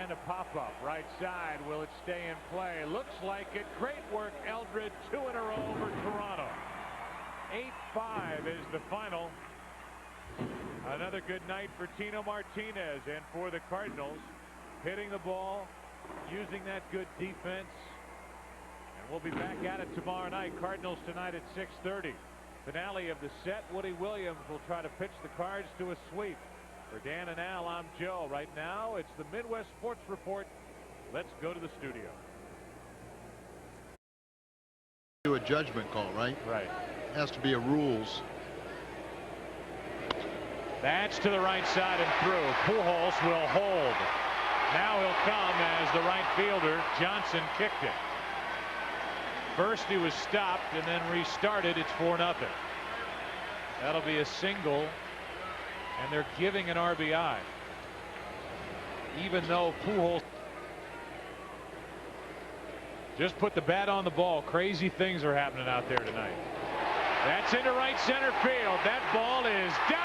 and a pop-up right side. Will it stay in play? Looks like it. Great work, Eldred. 2 in a row over Toronto. 8-5 is the final. Another good night for Tino Martinez and for the Cardinals. Hitting the ball, using that good defense. And we'll be back at it tomorrow night. Cardinals tonight at 6:30. Finale of the set. Woody Williams will try to pitch the Cards to a sweep. For Dan and Al, I'm Joe. Right now, it's the Midwest Sports Report. Let's go to the studio. Do a judgment call, right? Right. Has to be a rules. That's to the right side and through. Pujols will hold. Now he'll come as the right fielder, Johnson, kicked it. First he was stopped and then restarted. It's 4-0. That'll be a single, and they're giving an RBI. Even though Pujols just put the bat on the ball. Crazy things are happening out there tonight. That's into right center field. That ball is down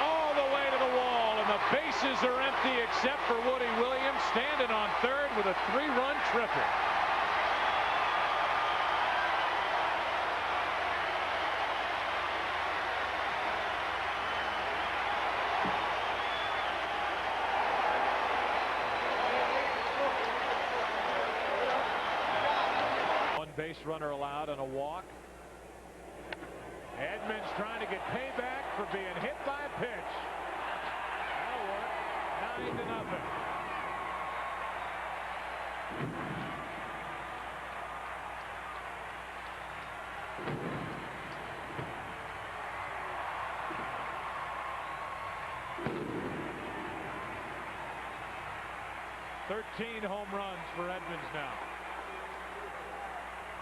all the way to the wall, and the bases are empty except for Woody Williams standing on third with a 3-run triple. Base runner allowed on a walk. Edmonds trying to get payback for being hit by a pitch. That'll work. 9-0. Home runs for Edmonds now.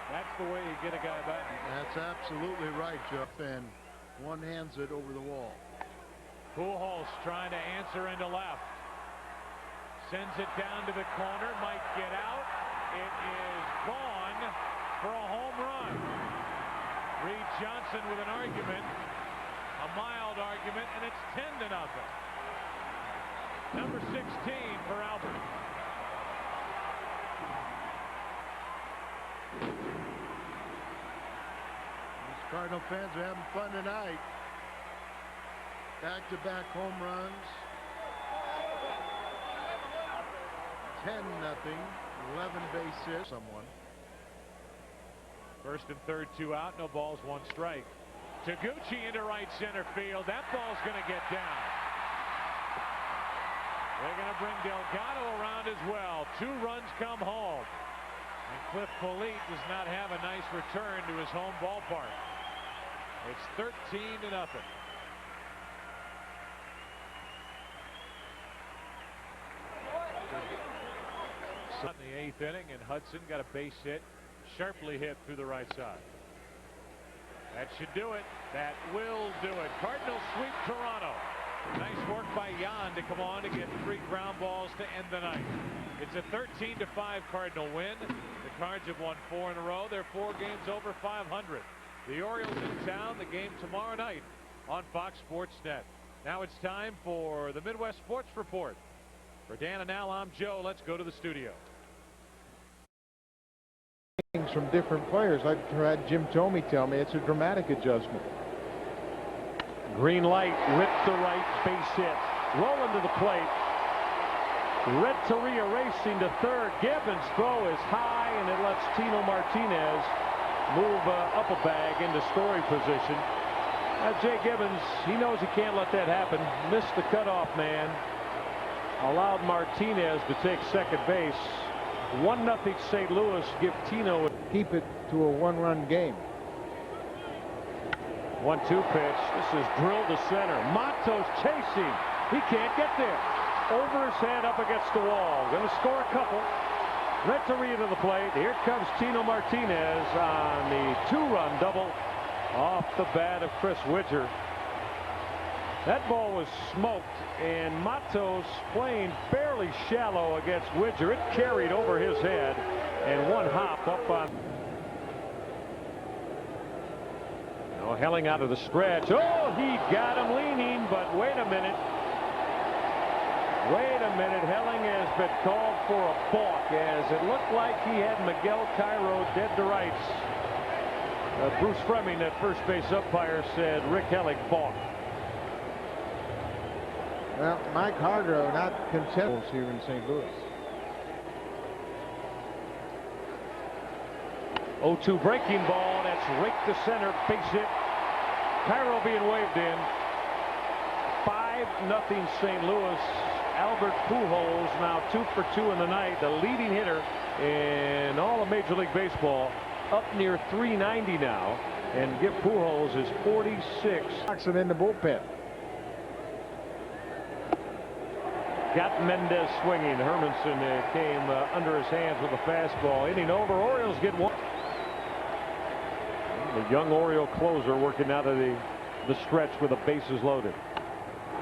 That's the way you get a guy back. That's absolutely right, Jeff. And one hands it over the wall. Pujols trying to answer into left. Sends it down to the corner. Might get out. It is gone for a home run. Reed Johnson with an argument. A mild argument, and it's 10-0. Number 16 for Albert. Cardinal fans are having fun tonight. Back-to-back home runs. 10-0. 11 base hits. Someone. First and third, 2 out. No balls, 1 strike. Taguchi into right center field. That ball's going to get down. They're going to bring Delgado around as well. 2 runs come home. And Cliff Polite does not have a nice return to his home ballpark. It's 13-0. In the 8th inning, and Hudson got a base hit, sharply hit through the right side. That should do it. That will do it. Cardinals sweep Toronto. Nice work by Jan to come on to get 3 ground balls to end the night. It's a 13-5 Cardinal win. The Cards have won 4 in a row. They're 4 games over 500. The Orioles in town. The game tomorrow night on Fox Sports Net. Now it's time for the Midwest Sports Report. For Dan and Al, I'm Joe. Let's go to the studio. From different players. I've had Jim Thome tell me it's a dramatic adjustment. Green light, ripped to right, base hit. Rolling to the plate. Renteria racing to third. Gibbons' throw is high, and it lets Tino Martinez move up a bag into scoring position. Jay Gibbons, he knows he can't let that happen. Missed the cutoff man. Allowed Martinez to take second base. 1-0 St. Louis. Give Tino. Keep it to a one-run game. 1-2 pitch. This is drilled to center. Matos chasing. He can't get there. Over his head, up against the wall. Going to score a couple. Renteria to the plate. Here comes Tino Martinez on the 2-run double off the bat of Chris Widger. That ball was smoked, and Matos playing fairly shallow against Widger. It carried over his head, and one hop up on. Now Helling out of the stretch. Oh, he got him leaning, but wait a minute. Wait a minute. Helling has been called for a balk, as it looked like he had Miguel Cairo dead to rights. Bruce Fremming, that first base umpire, said Rick Helling balked. Well, Mike Hargrove not content here in St. Louis. 0-2 breaking ball. That's raked to center. Base hit. Cairo being waved in. 5-0 St. Louis. Albert Pujols now 2 for 2 in the night. The leading hitter in all of Major League Baseball. Up near 390 now. And Gip Pujols is 46. Boxing in the bullpen. Got Mendez swinging. Hermanson came under his hands with a fastball. Inning over. Orioles get one. The young Oriole closer working out of the stretch with the bases loaded.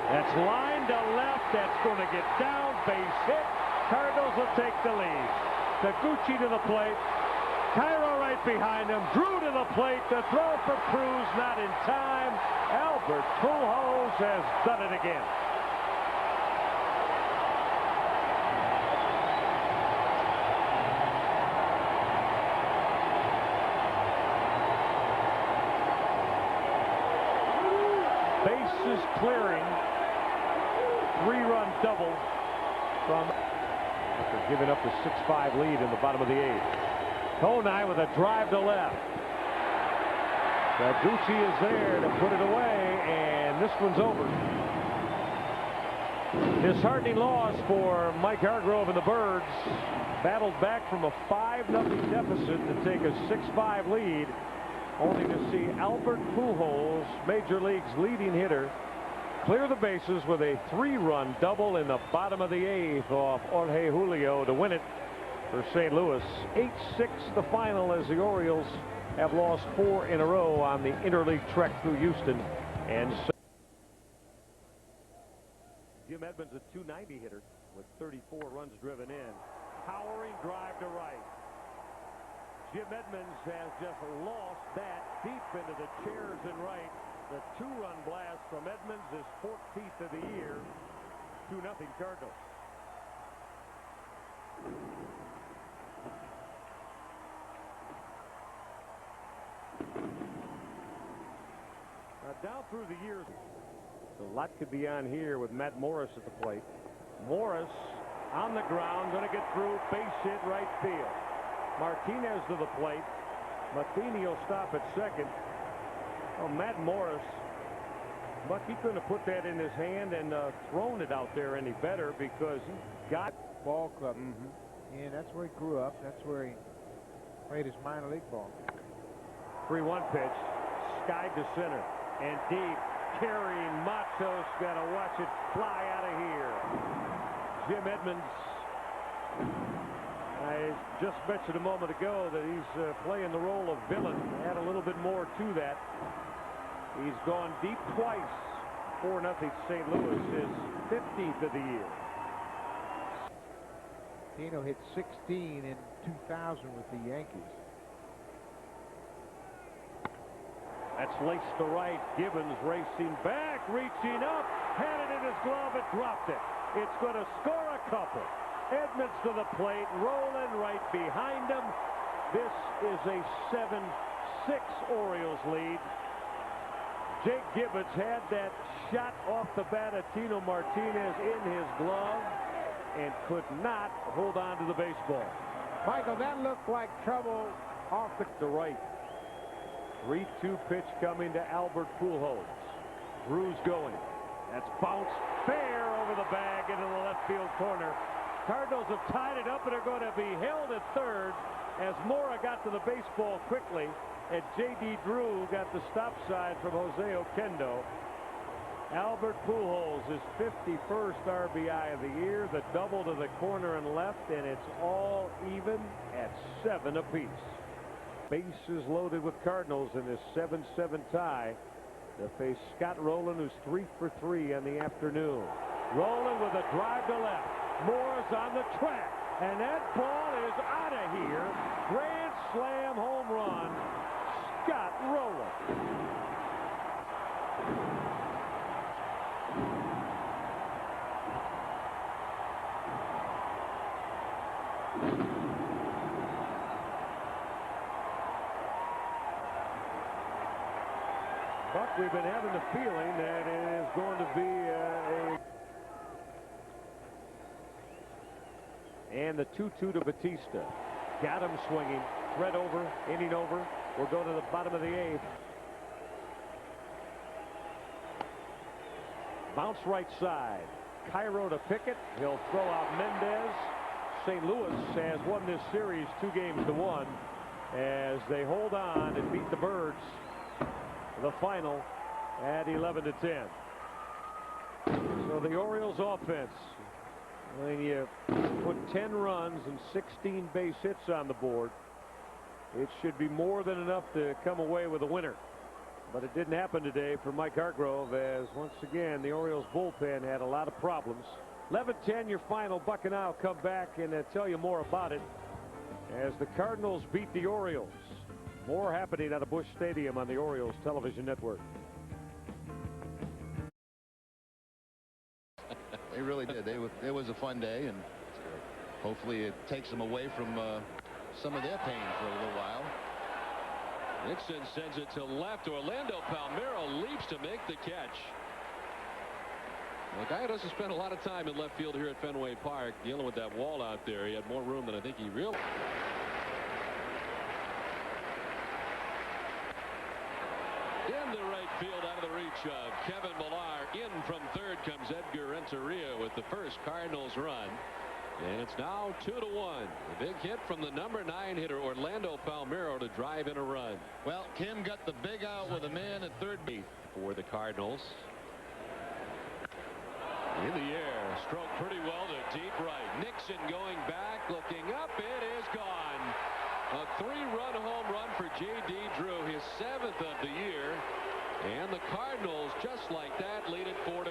That's line to left. That's going to get down. Base hit. Cardinals will take the lead. Taguchi to the plate. Cairo right behind him. Drew to the plate. The throw for Cruz not in time. Albert Pujols has done it again. Bases clearing. 3-run double from after giving up the 6-5 lead in the bottom of the 8th. Konai with a drive to left. Taguchi is there to put it away, and this one's over. Disheartening loss for Mike Hargrove and the Birds. Battled back from a 5-0 deficit to take a 6-5 lead, only to see Albert Pujols, Major League's leading hitter, clear the bases with a 3-run double in the bottom of the 8th off Jorge Julio to win it for St. Louis. 8-6 the final, as the Orioles have lost 4 in a row on the interleague trek through Houston. And Jim Edmonds, a .290 hitter with 34 runs driven in. Powering drive to right. Jim Edmonds has just lost that deep into the chairs in right. The 2-run blast from Edmonds is 14th of the year. 2-0 Cardinals. Now down through the years, a lot could be on here with Matt Morris at the plate. Morris on the ground, going to get through, base hit right field. Martinez to the plate. Matheny will stop at second. Oh, Matt Morris, Buck, he couldn't have put that in his hand and thrown it out there any better, because he got ball club. And that's where he grew up. That's where he played his minor league ball. 3-1 pitch, skied to center and deep. Carrying Matos, got to watch it fly out of here. Jim Edmonds. I just mentioned a moment ago that he's playing the role of villain. Add a little bit more to that. He's gone deep twice. 4-0 St. Louis, his 15th of the year. Martino hit 16 in 2000 with the Yankees. That's laced to right. Gibbons racing back, reaching up, had it in his glove, and dropped it. It's going to score a couple. Edmonds to the plate, rolling right behind him. This is a 7-6 Orioles lead. Jake Gibbons had that shot off the bat of Tino Martinez in his glove and could not hold on to the baseball. Michael, that looked like trouble off the right. 3-2 pitch coming to Albert Pujols. Drew's going. That's bounced fair over the bag into the left field corner. Cardinals have tied it up and are going to be held at third as Mora got to the baseball quickly, and J.D. Drew got the stop sign from Jose Oquendo. Albert Pujols, his 51st RBI of the year, the double to the corner and left, and it's all even at 7 apiece. Bases loaded with Cardinals in this 7-7 tie. They'll face Scott Rowland, who's 3 for 3 on the afternoon. Rowland with a drive to left. Moore's on the track, and that ball is out of here. Grand slam home run. Scott Rowland. Buck, we've been having the feeling that it is going to be and the 2-2 to Batista. Got him swinging. Thread over, inning over. We'll go to the bottom of the 8th. Bounce right side. Cairo to Pickett. He'll throw out Mendez. St. Louis has won this series 2-1 as they hold on and beat the Birds. The final at 11-10. So the Orioles offense, when you put 10 runs and 16 base hits on the board, it should be more than enough to come away with a winner. But it didn't happen today for Mike Hargrove, as once again the Orioles bullpen had a lot of problems. 11-10 your final. Buck and I'll come back and tell you more about it as the Cardinals beat the Orioles. More happening at a Busch Stadium on the Orioles television network. They really did. It was a fun day, and hopefully it takes them away from some of their pain for a little while. Nixon sends it to left. Orlando Palmeiro leaps to make the catch. Well, a guy who doesn't spend a lot of time in left field here at Fenway Park dealing with that wall out there. He had more room than I think he realized. Into right field, out of the reach of Kevin Millar. In from third comes Edgar Renteria with the first Cardinals run. And it's now 2-1. A big hit from the number 9 hitter Orlando Palmeiro to drive in a run. Well, Kim got the big out with a man at third base for the Cardinals. In the air, stroke pretty well to deep right. Nixon going back, looking up. It is gone. A 3-run home run for J.D. Drew, his 7th of the year. And the Cardinals, just like that, lead it 4-2.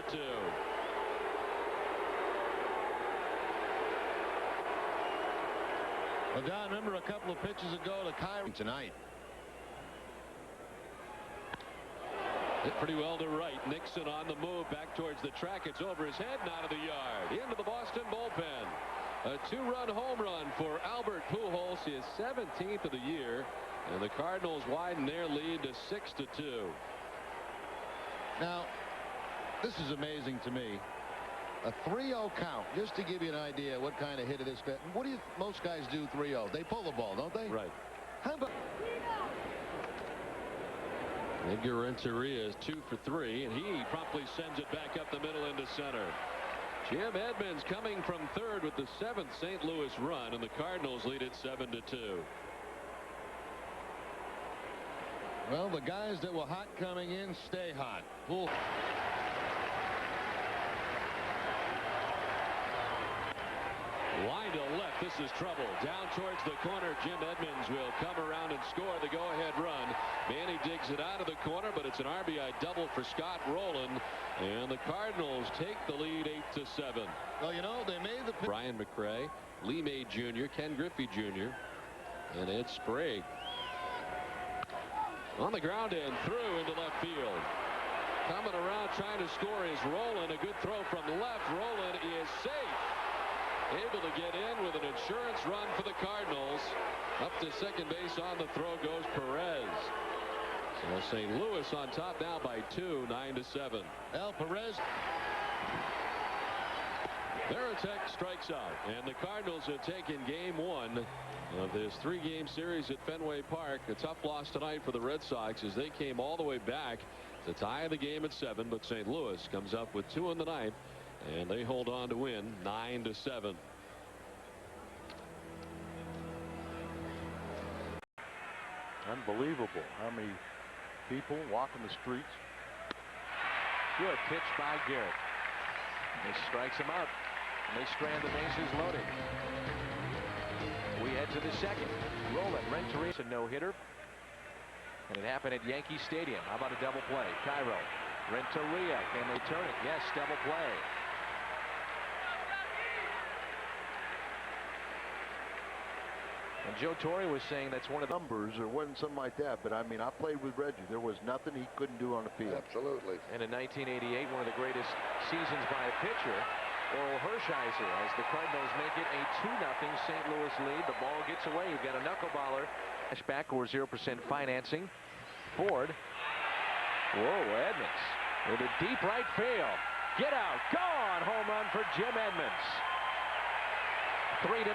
Well, Don, remember a couple of pitches ago to Cairo tonight. Hit pretty well to right. Nixon on the move back towards the track. It's over his head and out of the yard. Into the Boston bullpen. A 2-run home run for Albert Pujols, his 17th of the year. And the Cardinals widen their lead to 6-2. Now, this is amazing to me. A 3-0 count, just to give you an idea what kind of hit it is. What do most guys do 3-0? They pull the ball, don't they? Right. How about Edgar Renteria is 2 for 3, and he promptly sends it back up the middle into center. Jim Edmonds coming from third with the 7th St. Louis run, and the Cardinals lead it 7-2. Well, the guys that were hot coming in stay hot. Line to left. This is trouble. Down towards the corner. Jim Edmonds will come around and score the go-ahead run. Manny digs it out of the corner, but it's an RBI double for Scott Rowland. And the Cardinals take the lead 8-7. Well, you know, they made the... Brian McRae, Lee May Jr., Ken Griffey Jr., and Ed Sprague. On the ground and through into left field. Coming around trying to score is Rowland. A good throw from left. Rowland is safe. Able to get in with an insurance run for the Cardinals. Up to second base on the throw goes Perez. So St. Louis on top now by 2, 9-7. El Perez. Veritek strikes out, and the Cardinals have taken game 1 of this 3-game series at Fenway Park. A tough loss tonight for the Red Sox as they came all the way back to tie the game at 7, but St. Louis comes up with 2 in the 9th, and they hold on to win 9-7. Unbelievable how many people walking the streets. Good pitch by Garrett. He strikes him out. And they strand the bases loaded. We head to the second. Rowland, Renteria, a no-hitter. And it happened at Yankee Stadium. How about a double play? Cairo, Renteria, can they turn it? Yes, double play. And Joe Torre was saying that's one of the numbers. There wasn't something like that, but I mean, I played with Reggie. There was nothing he couldn't do on the field. Absolutely. And in 1988, one of the greatest seasons by a pitcher, Oral Hershiser, as the Cardinals make it a 2-0 St. Louis lead. The ball gets away. You've got a knuckleballer. Back or 0% financing. Ford. Whoa, Edmonds with a deep right field. Get out. Gone. Home run for Jim Edmonds. 3-0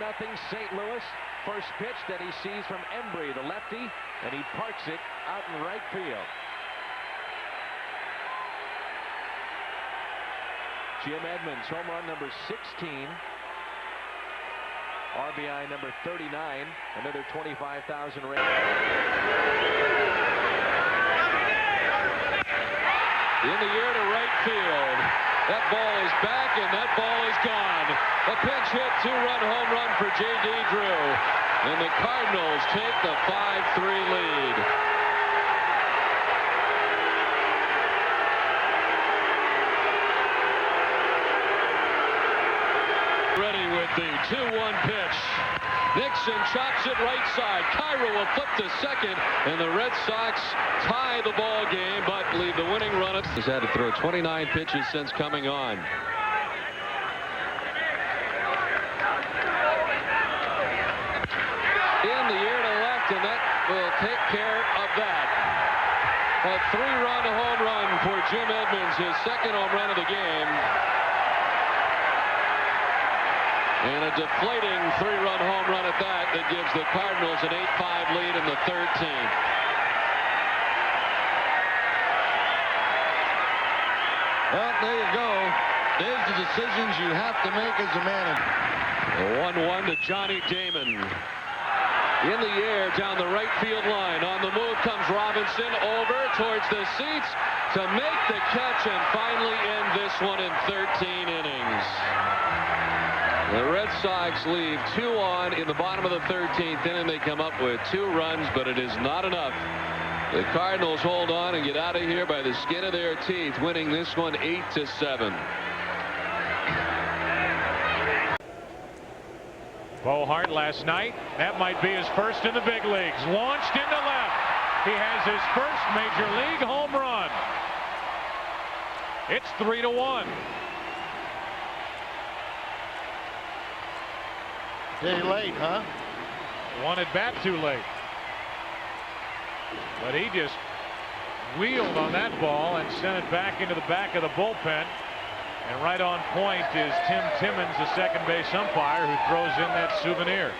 St. Louis. First pitch that he sees from Embry, the lefty, and he parks it out in right field. Jim Edmonds, home run number 16. RBI number 39. Another 25,000 rate. In the air to right field. That ball is back, and that ball is gone. A pinch hit, 2-run home run for J.D. Drew. And the Cardinals take the 5-3 lead. Ready with the 2-1 pitch. Nixon chops it right side. Cairo will flip to second, and the Red Sox tie the ball game, but leave the winning run. He's had to throw 29 pitches since coming on. In the air to left, and that will take care of that. A 3-run home run for Jim Edmonds, his second home run of the game. And a deflating 3-run home run at that gives the Cardinals an 8-5 lead in the 13th. Well, there you go. There's the decisions you have to make as a manager. 1-1 to Johnny Damon. In the air down the right field line. On the move comes Robinson over towards the seats to make the catch and finally end this one in 13 innings. The Red Sox leave 2 on in the bottom of the 13th inning. They come up with 2 runs, but it is not enough. The Cardinals hold on and get out of here by the skin of their teeth, winning this one 8-7. Bo Hart last night, that might be his first in the big leagues. Launched into left. He has his first major league home run. It's 3-1. Day late, huh? One at bat too late. But he just wheeled on that ball and sent it back into the back of the bullpen. And right on point is Tim Timmons, the second base umpire, who throws in that souvenir.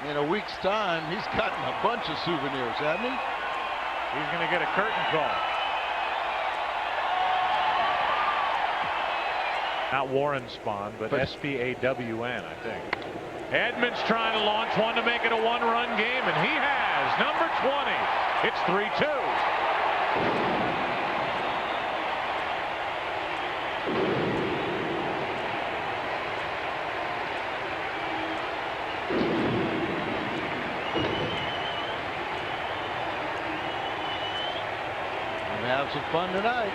In a week's time, he's gotten a bunch of souvenirs, hasn't he? He's going to get a curtain call. Not Warren Spahn, but S-P-A-W-N, I think. Edmonds trying to launch one to make it a 1-run game, and he has. Number 20. It's 3-2. have some fun tonight.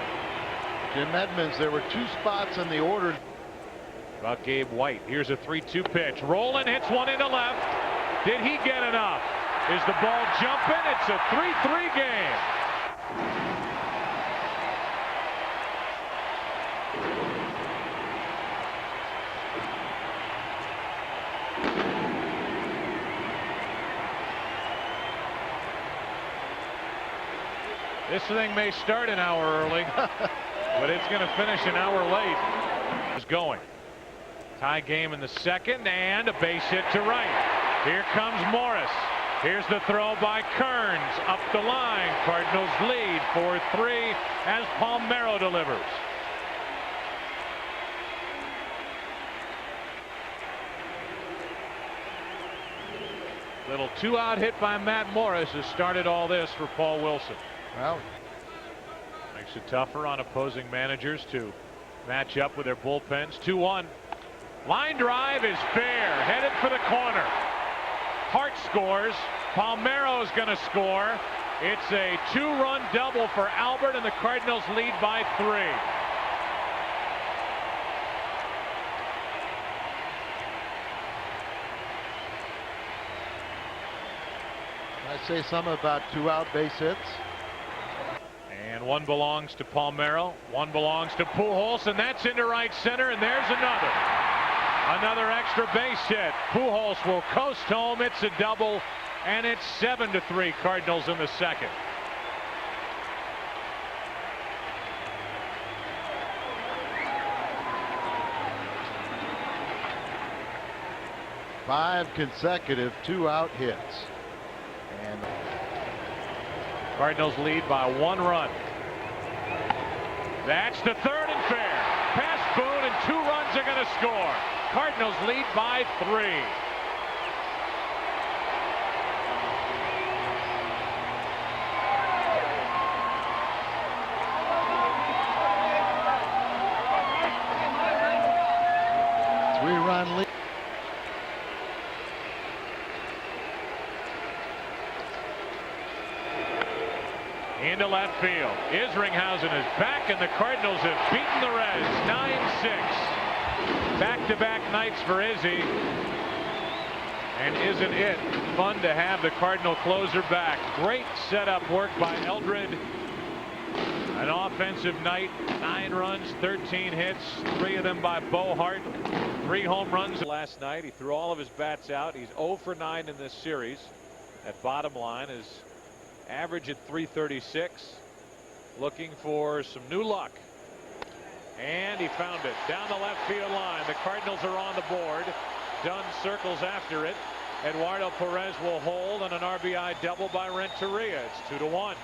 Jim Edmonds, there were 2 spots in the order. About Gabe White. Here's a 3-2 pitch. Rolling, hits one into left. Did he get enough? Is the ball jumping? It's a 3-3 game. This thing may start an hour early, but it's going to finish an hour late. It's going. Tie game in the second, and a base hit to right. Here comes Morris. Here's the throw by Kearns up the line. Cardinals lead 4-3 as Palmeiro delivers. Little 2-out hit by Matt Morris has started all this for Paul Wilson. Well, makes it tougher on opposing managers to match up with their bullpens. 2-1. Line drive is fair, headed for the corner. Hart scores. Palmeiro is going to score. It's a 2-run double for Albert, and the Cardinals lead by 3. I say something about 2-out base hits. And one belongs to Palmeiro, one belongs to Pujols, and that's into right center, and there's another extra base hit. Pujols will coast home. It's a double, and it's 7-3 Cardinals in the second. Five consecutive 2-out hits. And Cardinals lead by 1 run. That's the third and fair. Past Boone, and 2 runs are going to score. Cardinals lead by 3. Three-run lead. Into left field. Isringhausen is back, and the Cardinals have beaten the Reds 9-6. Back-to-back nights for Izzy. And isn't it fun to have the Cardinal closer back? Great setup work by Eldred. An offensive night. 9 runs, 13 hits, 3 of them by Bo Hart. 3 home runs last night. He threw all of his bats out. He's 0 for 9 in this series. That bottom line is average at 336. Looking for some new luck. And he found it down the left field line. The Cardinals are on the board. Dunn circles after it. Eduardo Perez will hold on an RBI double by Renteria. It's 2-1.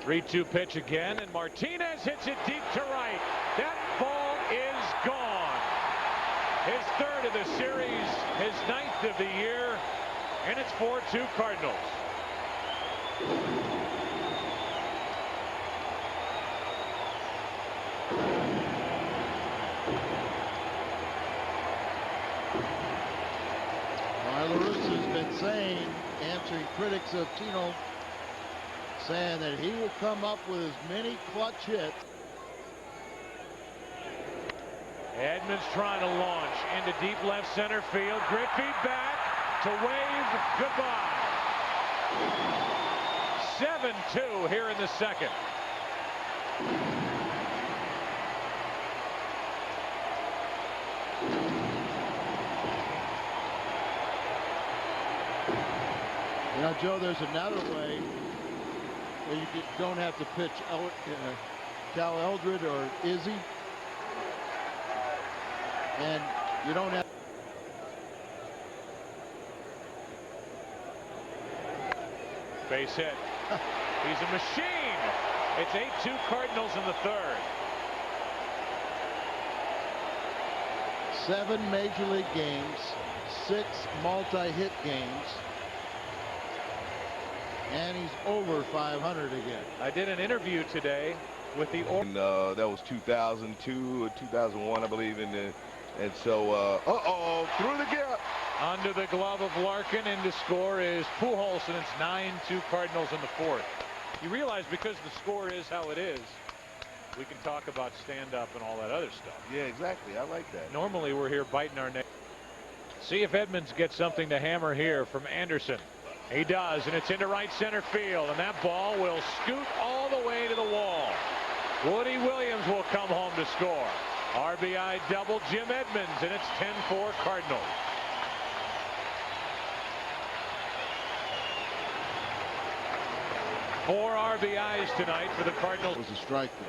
Three-two pitch again, and Martinez hits it deep to right. That ball is gone. His 3rd of the series, his 9th of the year, and it's 4-2 Cardinals. La Russa's been saying, answering critics of Tino, saying that he will come up with as many clutch hits. Edmonds trying to launch into deep left center field. Griffey back to wave goodbye. 7-2 here in the second. You know, Joe, there's another way where you don't have to pitch Cal Eldred or Izzy. And you don't have. Base hit. He's a machine. It's 8-2 Cardinals in the 3rd. 7 major league games, 6 multi-hit games, and he's over 500 again. I did an interview today with the. And, that was 2002 or 2001, I believe, and so through the gap. Under the glove of Larkin, and to score is Pujols, and it's 9-2 Cardinals in the fourth. You realize because the score is how it is, we can talk about stand-up and all that other stuff. Yeah, exactly. I like that. Normally we're here biting our neck. See if Edmonds gets something to hammer here from Anderson. He does, and it's into right center field, and that ball will scoot all the way to the wall. Woody Williams will come home to score. RBI double Jim Edmonds, and it's 10-4 Cardinals. Four RBIs tonight for the Cardinals. It was a strike there.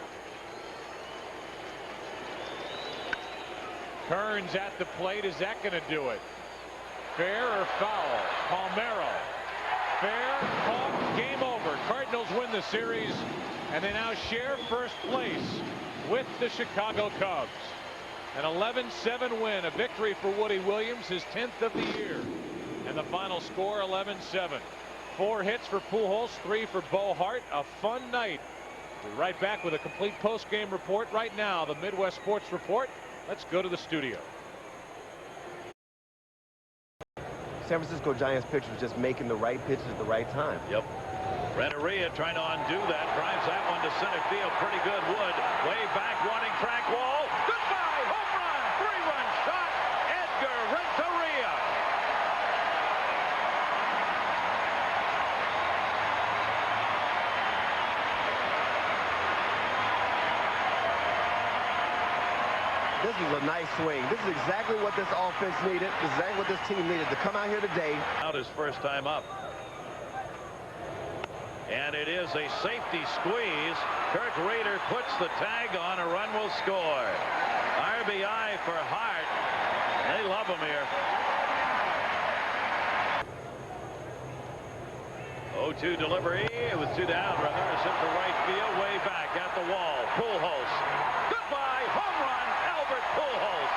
Kearns at the plate. Is that going to do it? Fair or foul? Palmeiro. Fair. Caught. Game over. Cardinals win the series, and they now share first place with the Chicago Cubs. An 11-7 win. A victory for Woody Williams, his 10th of the year. And the final score 11-7. 4 hits for Pujols, 3 for Bo Hart. A fun night. We'll be right back with a complete post-game report right now. The Midwest Sports Report. Let's go to the studio. San Francisco Giants pitchers just making the right pitches at the right time. Yep. Renteria trying to undo that. Drives that one to center field. Pretty good. Wood way back, wanting track wall. Goodbye. Home run. 3-run shot. Edgar Renteria. This is a nice swing. This is exactly what this offense needed. This is exactly what this team needed to come out here today. Out his first time up. And it is a safety squeeze. Kirk Rader puts the tag on. A run will score. RBI for Hart. They love him here. 0-2 delivery with 2 down. Reverse hit the right field, way back at the wall. Pujols. Goodbye. Home run. Albert Pujols.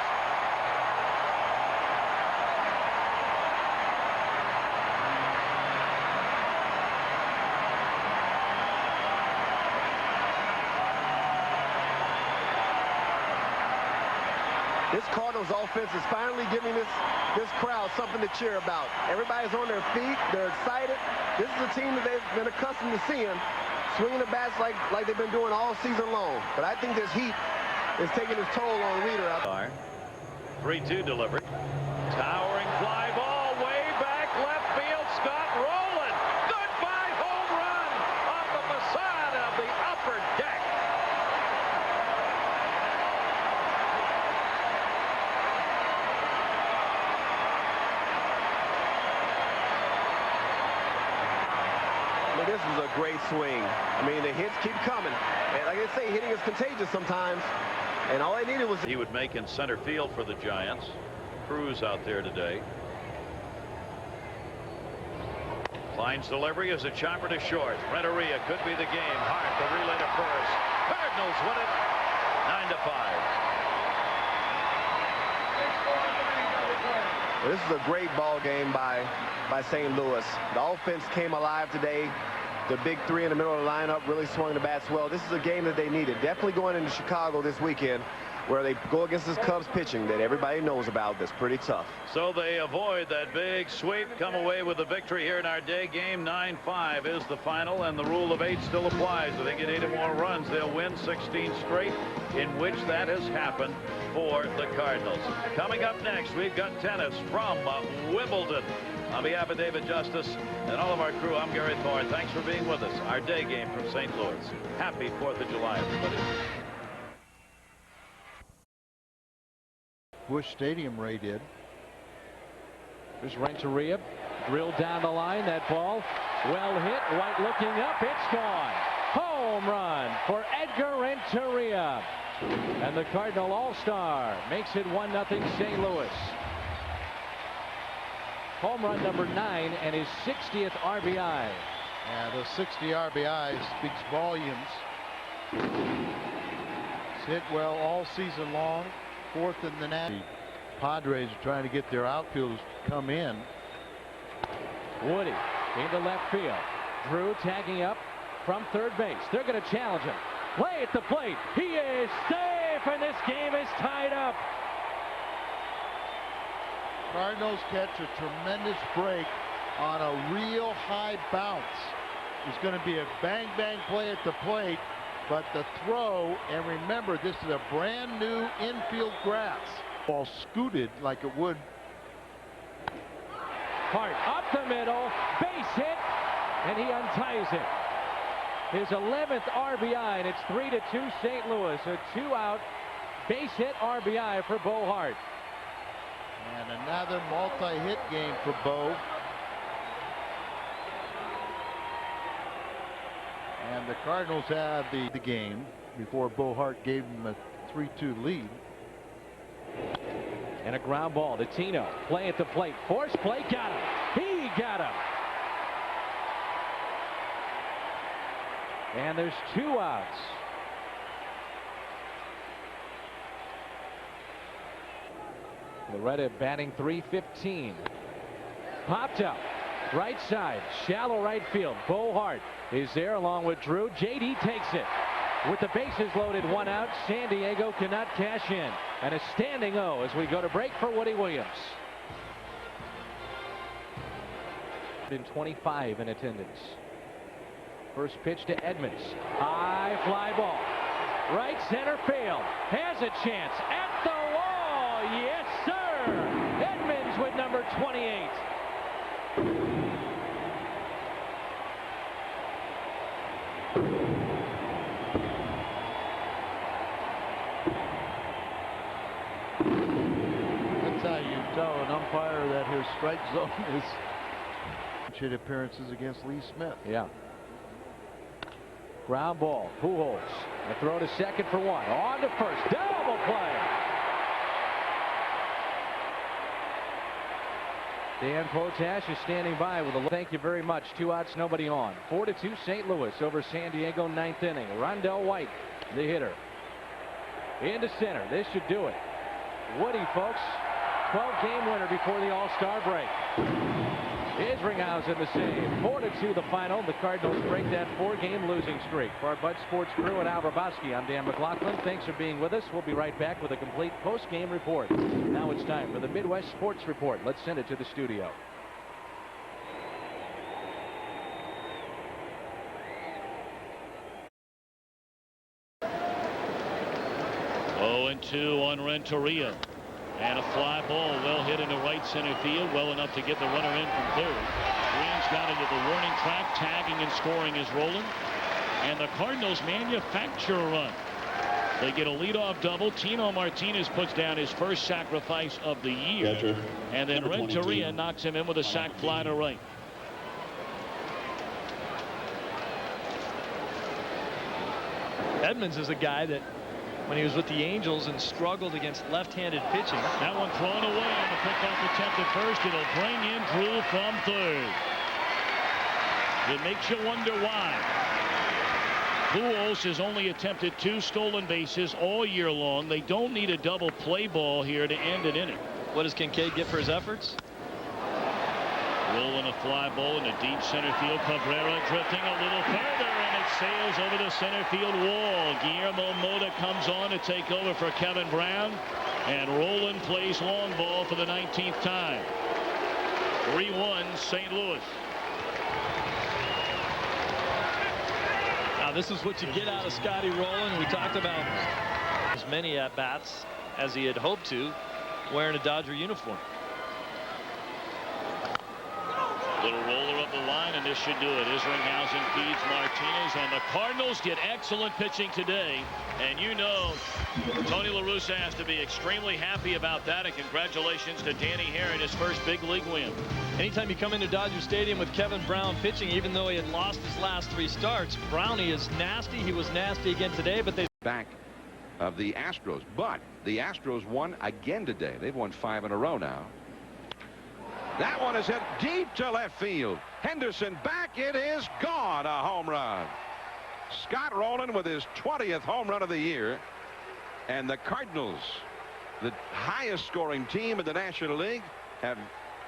This Cardinals offense is finally giving this crowd something to cheer about. Everybody's on their feet. They're excited. This is a team that they've been accustomed to seeing swinging the bats like they've been doing all season long. But I think this heat is taking its toll on Reeder out there. 3-2 delivery. Towering fly ball way back left field. Scott Rowland. Goodbye home run off the facade of the upper deck. This is a great swing. I mean, the hits keep coming. And like I say, hitting is contagious sometimes. And all they needed was... He would make in center field for the Giants. Cruz out there today. Klein's delivery is a chopper to short. Renteria could be the game. Hart, the relay to first. Cardinals win it 9-5. Well, this is a great ball game by St. Louis. The offense came alive today. The big three in the middle of the lineup really swung the bats well. This is a game that they needed. Definitely going into Chicago this weekend, where they go against this Cubs pitching that everybody knows about. That's pretty tough. So they avoid that big sweep, come away with the victory here in our day game. 9-5 is the final, and the rule of 8 still applies. If they get 8 or more runs, they'll win 16 straight, in which that has happened for the Cardinals. Coming up next, we've got tennis from Wimbledon. On behalf of David Justice and all of our crew, I'm Gary Thorne. Thanks for being with us. Our day game from St. Louis. Happy 4th of July, everybody. Busch Stadium, Ray did. There's Renteria, drilled down the line. That ball, well hit. White looking up. It's gone. Home run for Edgar Renteria. And the Cardinal All-Star makes it 1-0 St. Louis. Home run number 9 and his 60th RBI. Yeah, those 60 RBIs speaks volumes. It's hit well all season long. 4th in the National. Padres are trying to get their outfielders to come in. Woody into left field. Drew tagging up from third base. They're going to challenge him. Play at the plate. He is safe, and this game is tied up. Cardinals catch a tremendous break on a real high bounce. It's going to be a bang-bang play at the plate, but the throw, and remember, this is a brand new infield grass. Ball scooted like it would. Hart up the middle, base hit, and he unties it. His 11th RBI, and it's 3-2 St. Louis. A 2-out base hit RBI for Bo Hart. And another multi-hit game for Bo. And the Cardinals have the game before Bo Hart gave them a 3-2 lead. And a ground ball to Tino. Play at the plate. Force play. Got him. He got him. And there's 2 outs. Loretta batting .315. Popped up. Right side. Shallow right field. Bo Hart is there along with Drew. JD takes it. With the bases loaded, 1 out, San Diego cannot cash in. And a standing O as we go to break for Woody Williams. 25 in attendance. First pitch to Edmonds. High fly ball. Right center field. Has a chance at the wall. Yes, sir. Edmonds with number 28. How you tell an umpire that his strike zone is hit appearances against Lee Smith. Yeah. Ground ball. Pujols. A throw to second for 1. On to first. Double play. Dan Potash is standing by with a thank you very much. 2 outs, nobody on. 4-2 St. Louis over San Diego, 9th inning. Rondell White, the hitter. Into center. This should do it. Woody, folks. 12-game winner before the All-Star break. Isringhausen the save. 4-2 the final. The Cardinals break that 4-game losing streak. For our Bud Sports crew and Al Rabowski, I'm Dan McLaughlin. Thanks for being with us. We'll be right back with a complete post-game report. Now it's time for the Midwest Sports Report. Let's send it to the studio. 0-2 on Renteria. And a fly ball well hit into right center field, well enough to get the runner in from third. Green's got into the warning track. Tagging and scoring is Roland. And the Cardinals manufacture a run. They get a leadoff double. Tino Martinez puts down his first sacrifice of the year. Catcher, and then Renteria knocks him in with a sac fly to right. Edmonds is a guy that when he was with the Angels and struggled against left-handed pitching. That one thrown away on the pickoff attempt at first. It'll bring in Drew from third. It makes you wonder why. Pujols has only attempted 2 stolen bases all year long. They don't need a double play ball here to end an inning. What does Kincaid get for his efforts? Rolling a fly ball in a deep center field. Cabrera drifting a little further, and it sails over the center field wall. Guillermo Mota comes on to take over for Kevin Brown, and Roland plays long ball for the 19th time. 3-1 St. Louis. Now this is what you get out of Scotty Rowland. We talked about as many at-bats as he had hoped to wearing a Dodger uniform. Little roller up the line, and this should do it. Isringhausen feeds Martinez, and the Cardinals get excellent pitching today. And you know, Tony La Russa has to be extremely happy about that. And congratulations to Danny Hare in his first big league win. Anytime you come into Dodger Stadium with Kevin Brown pitching, even though he had lost his last 3 starts, Brownie is nasty. He was nasty again today, but they back of the Astros. But the Astros won again today. They've won 5 in a row now. That one is hit deep to left field. Henderson back. It is gone. A home run. Scott Rowland with his 20th home run of the year. And the Cardinals, the highest scoring team in the National League, have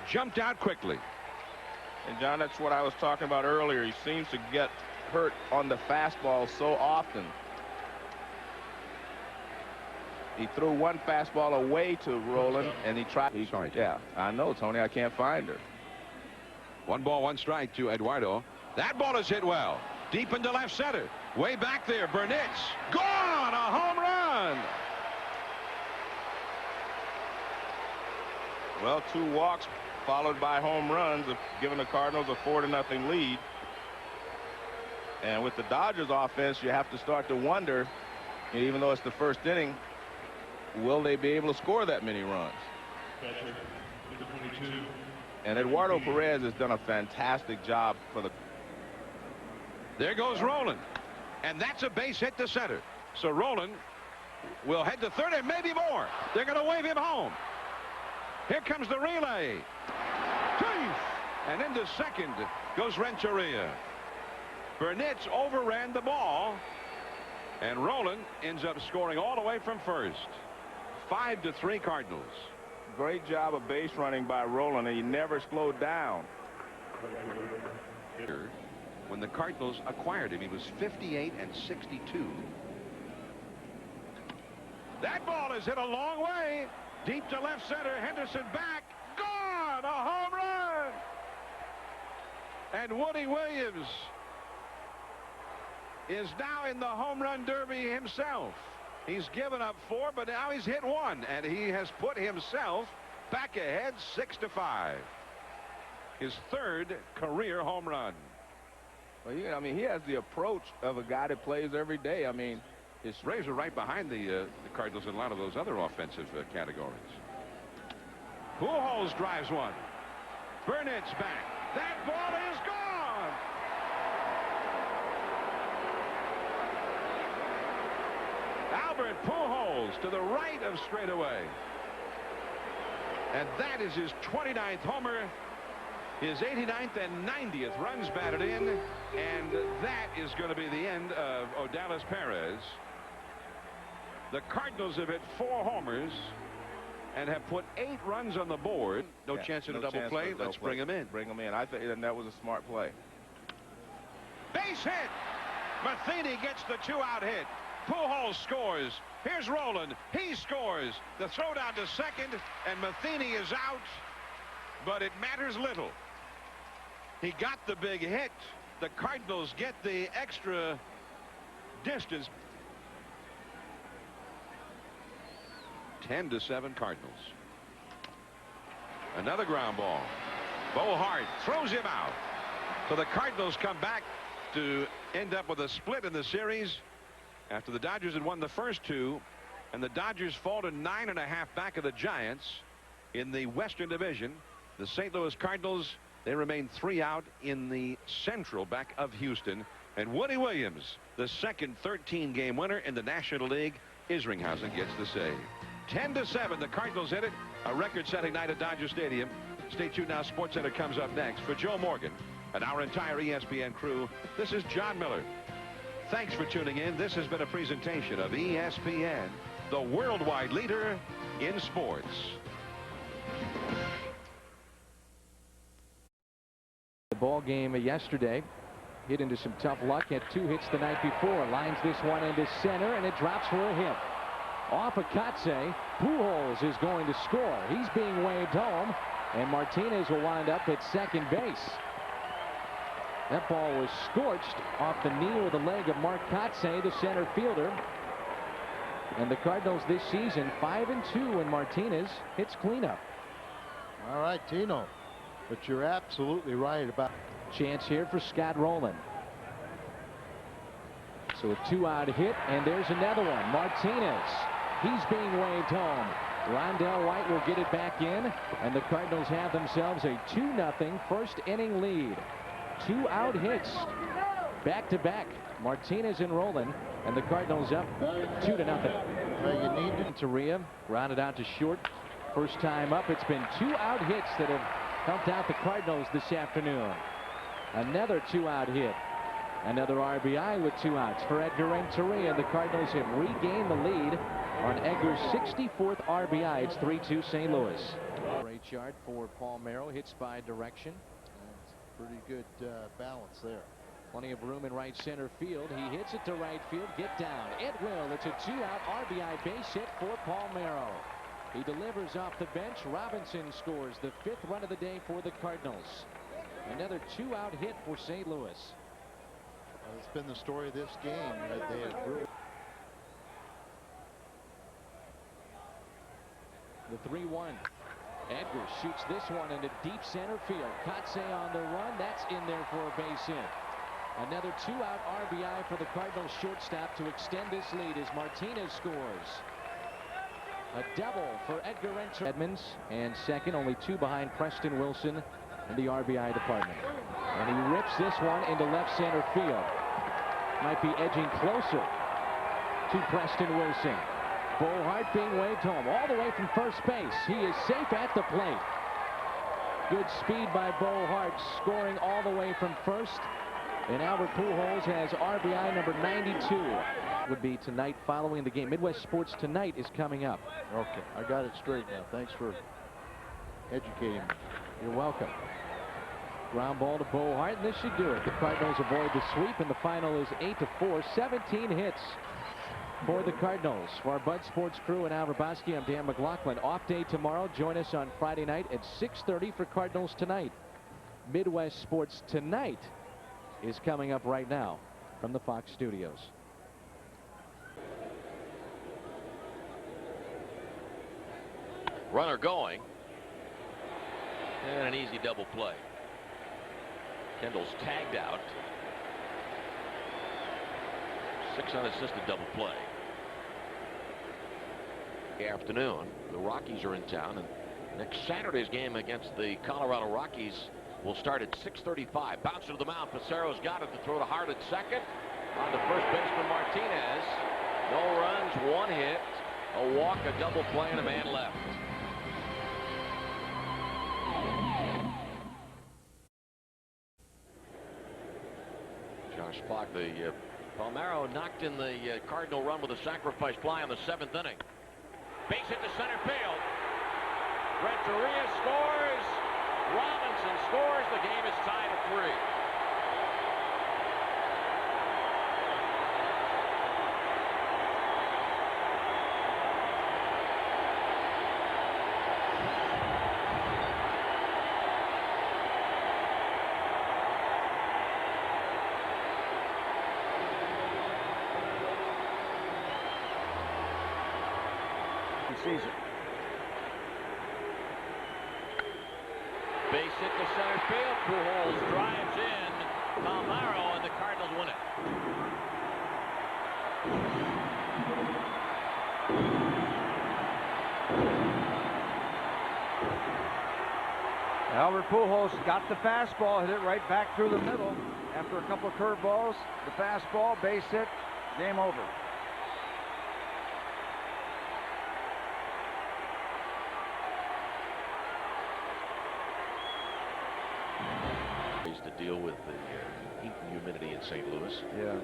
jumped out quickly. And John, that's what I was talking about earlier. He seems to get hurt on the fastball so often. He threw one fastball away to Roland, and he tried. Sorry. Yeah, I know, Tony. I can't find her. 1 ball, 1 strike to Eduardo. That ball is hit well. Deep into left center. Way back there. Burnett's gone. A home run. Well, 2 walks followed by home runs have given the Cardinals a 4-0 lead. And with the Dodgers offense, you have to start to wonder, even though it's the first inning, will they be able to score that many runs? And Eduardo Perez has done a fantastic job for the. There goes Roland. And that's a base hit to center. So Roland will head to third and maybe more. They're going to wave him home. Here comes the relay. And into second goes Renteria. Burnett overran the ball. And Roland ends up scoring all the way from first. 5-3 Cardinals. Great job of base running by Roland, and he never slowed down. When the Cardinals acquired him, he was 58 and 62. That ball is hit a long way. Deep to left center. Henderson back. Gone. A home run. And Woody Williams is now in the home run derby himself. He's given up 4, but now he's hit 1, and he has put himself back ahead 6-5. His 3rd career home run. Well, I mean, he has the approach of a guy that plays every day. I mean, his Rays are right behind the Cardinals in a lot of those other offensive categories. Pujols drives one. Burnett's back. That ball is gone. Albert Pujols to the right of straightaway. And that is his 29th homer, his 89th and 90th runs batted in, and that is going to be the end of Odalis Perez. The Cardinals have hit 4 homers and have put 8 runs on the board. No chance at a double play. Let's bring him in. Bring him in. I think that was a smart play. Base hit. Matheny gets the 2-out hit. Pujols scores. Here's Roland. He scores. The throw down to second, and Matheny is out, but it matters little. He got the big hit. The Cardinals get the extra distance. 10-7 Cardinals. Another ground ball. Bo Hart throws him out. So the Cardinals come back to end up with a split in the series after the Dodgers had won the first 2, and the Dodgers fall to 9.5 back of the Giants in the Western Division. The St. Louis Cardinals, they remain 3 out in the Central back of Houston. And Woody Williams, the second 13-game winner in the National League. Isringhausen gets the save. 10-7, the Cardinals hit it. A record-setting night at Dodger Stadium. Stay tuned now. SportsCenter comes up next. For Joe Morgan and our entire ESPN crew, this is John Miller. Thanks for tuning in. This has been a presentation of ESPN, the worldwide leader in sports. The ball game yesterday hit into some tough luck. Had 2 hits the night before. Lines this one into center, and it drops for a hit. Off of Katse, Pujols is going to score. He's being waved home, and Martinez will wind up at second base. That ball was scorched off the knee or the leg of Mark Kotsay, the center fielder. And the Cardinals this season 5-2 when Martinez hits cleanup. All right, Tino. But you're absolutely right about. Chance here for Scott Rowland. So a 2-out hit, and there's another one. Martinez. He's being waved home. Rondell White will get it back in, and the Cardinals have themselves a 2-0 first inning lead. 2-out hits back-to-back. Martinez and Rowland, and the Cardinals up 2-0. You need Renteria rounded out to short. First time up. It's been 2-out hits that have helped out the Cardinals this afternoon. Another 2-out hit. Another RBI with 2 outs for Edgar Renteria. The Cardinals have regained the lead on Edgar's 64th RBI. It's 3-2 St. Louis. Great chart for Paul Merrill. Hits by direction. Pretty good balance there. Plenty of room in right center field. He hits it to right field. Get down. It will. It's a 2-out RBI base hit for Palmeiro. He delivers off the bench. Robinson scores the 5th run of the day for the Cardinals. Another 2-out hit for St. Louis. Well, it's been the story of this game. They have really... The 3-1. Edgar shoots this one into deep center field. Kotsay on the run. That's in there for a base hit. Another 2-out RBI for the Cardinals shortstop to extend this lead as Martinez scores. A double for Edgar Renteria. Edmonds, and second, only 2 behind Preston Wilson in the RBI department. And he rips this one into left center field. Might be edging closer to Preston Wilson. Bohart being waved home all the way from first base. He is safe at the plate. Good speed by Bohart, scoring all the way from first. And Albert Pujols has RBI number 92. Would be tonight following the game. Midwest Sports Tonight is coming up. Okay, I got it straight now. Thanks for educating me. You're welcome. Ground ball to Bohart, and this should do it. The Cardinals avoid the sweep, and the final is 8-4. 17 hits for the Cardinals. For our Bud Sports crew and Al Raboski, I'm Dan McLaughlin. Off day tomorrow. Join us on Friday night at 6:30 for Cardinals Tonight. Midwest Sports Tonight is coming up right now from the Fox studios. Runner going. And an easy double play. Kendall's tagged out. 6 unassisted double play. Afternoon, the Rockies are in town, and next Saturday's game against the Colorado Rockies will start at 6:35. Bouncer to the mound. Passero's got it to throw to Hart at second. On to first baseman Martinez. No runs, 1 hit, a walk, a double play, and a man left. Josh Falk, the Palmeiro knocked in the Cardinal run with a sacrifice fly in the 7th inning. Base hit to center field. Renteria scores. Robinson scores. The game is tied at 3. Sees it. Base hit to center field. Pujols drives in. Palmeiro, and the Cardinals win it. Albert Pujols got the fastball, hit it right back through the middle. After a couple of curveballs, the fastball, base hit, game over. To deal with the heat and humidity in St. Louis. Yeah,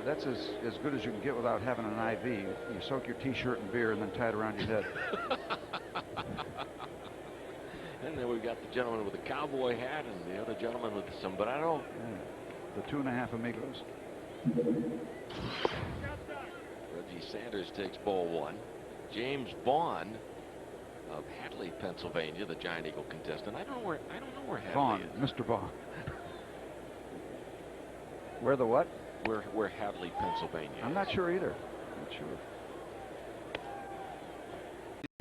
that's as good as you can get without having an IV. You soak your T-shirt in beer and then tie it around your head. And then we've got the gentleman with the cowboy hat and the other gentleman with the sombrero. Yeah. The 2.5 amigos. Reggie Sanders takes ball 1. James Vaughn of Hadley, Pennsylvania, the Giant Eagle contestant. I don't know where Hadley Vaughn, is. Mr. Vaughn. Where the what? Where Hadley, Pennsylvania. I'm not sure either. Not sure.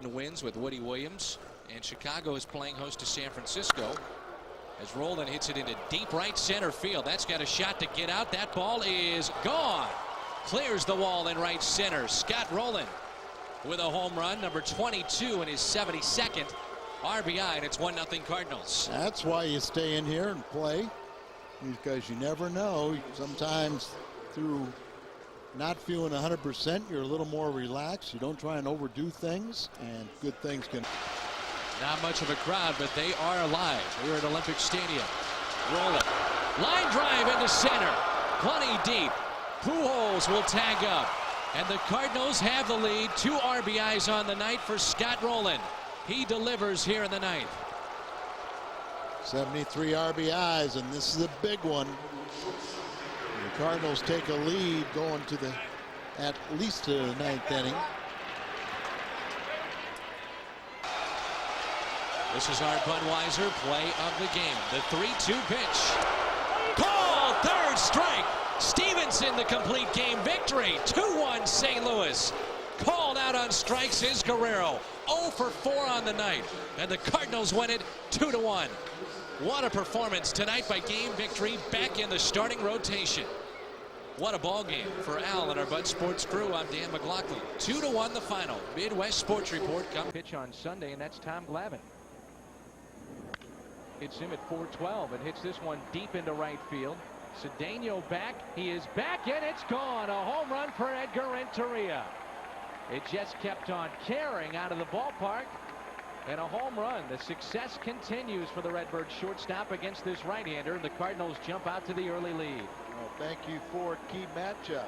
Wins with Woody Williams, and Chicago is playing host to San Francisco as Roland hits it into deep right center field. That's got a shot to get out. That ball is gone. Clears the wall in right center. Scott Roland with a home run, number 22 in his 72nd RBI, and it's 1-0 Cardinals. That's why you stay in here and play, because you never know. Sometimes through not feeling 100%, you're a little more relaxed. You don't try and overdo things, and good things can. Not much of a crowd, but they are alive here at Olympic Stadium. Roland, line drive into center, plenty deep. Pujols will tag up, and the Cardinals have the lead. 2 RBIs on the night for Scott Roland. He delivers here in the 9th. 73 RBIs, and this is a big one. The Cardinals take a lead going to the at least to the 9th inning. This is our Budweiser play of the game. The 3-2 pitch. Call, third strike. Stevenson, the complete game victory. 2-1 St. Louis. Called out on strikes is Guerrero. 0 for 4 on the night. And the Cardinals win it 2-1. What a performance tonight by Game Victory, back in the starting rotation. What a ball game for Al and our Bud Sports crew. I'm Dan McLaughlin. 2-1 the final. Midwest Sports Report. Pitch on Sunday, and that's Tom Glavine. Hits him at 412 and hits this one deep into right field. Cedeno back. He is back, and it's gone. A home run for Edgar Renteria. It just kept on carrying out of the ballpark, and a home run. The success continues for the Redbird shortstop against this right-hander. The Cardinals jump out to the early lead. Well, thank you, Ford. Key matchup.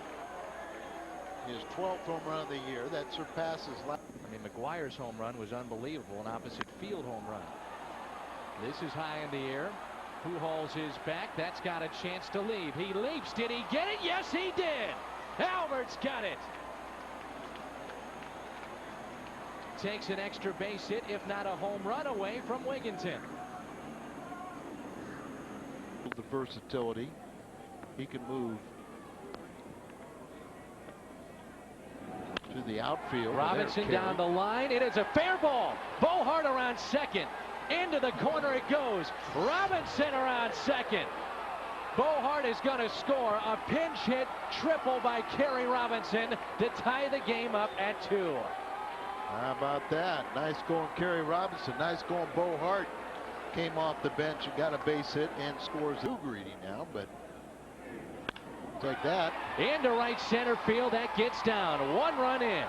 His 12th home run of the year. That surpasses last. I mean, McGuire's home run was unbelievable. An opposite field home run. This is high in the air. Pujols is back. That's got a chance to leave. He leaps. Did he get it? Yes, he did. Albert's got it. Takes an extra base hit, if not a home run, away from Wigginton. The versatility. He can move to the outfield. Robinson down the line. It is a fair ball. Bohart around second. Into the corner it goes. Robinson around second. Bohart is going to score a pinch hit triple by Kerry Robinson to tie the game up at 2. How about that? Nice going Kerry Robinson. Nice going Bohart. Came off the bench and got a base hit and scores. Too greedy now, but take that. Into right center field. That gets down. 1 run in.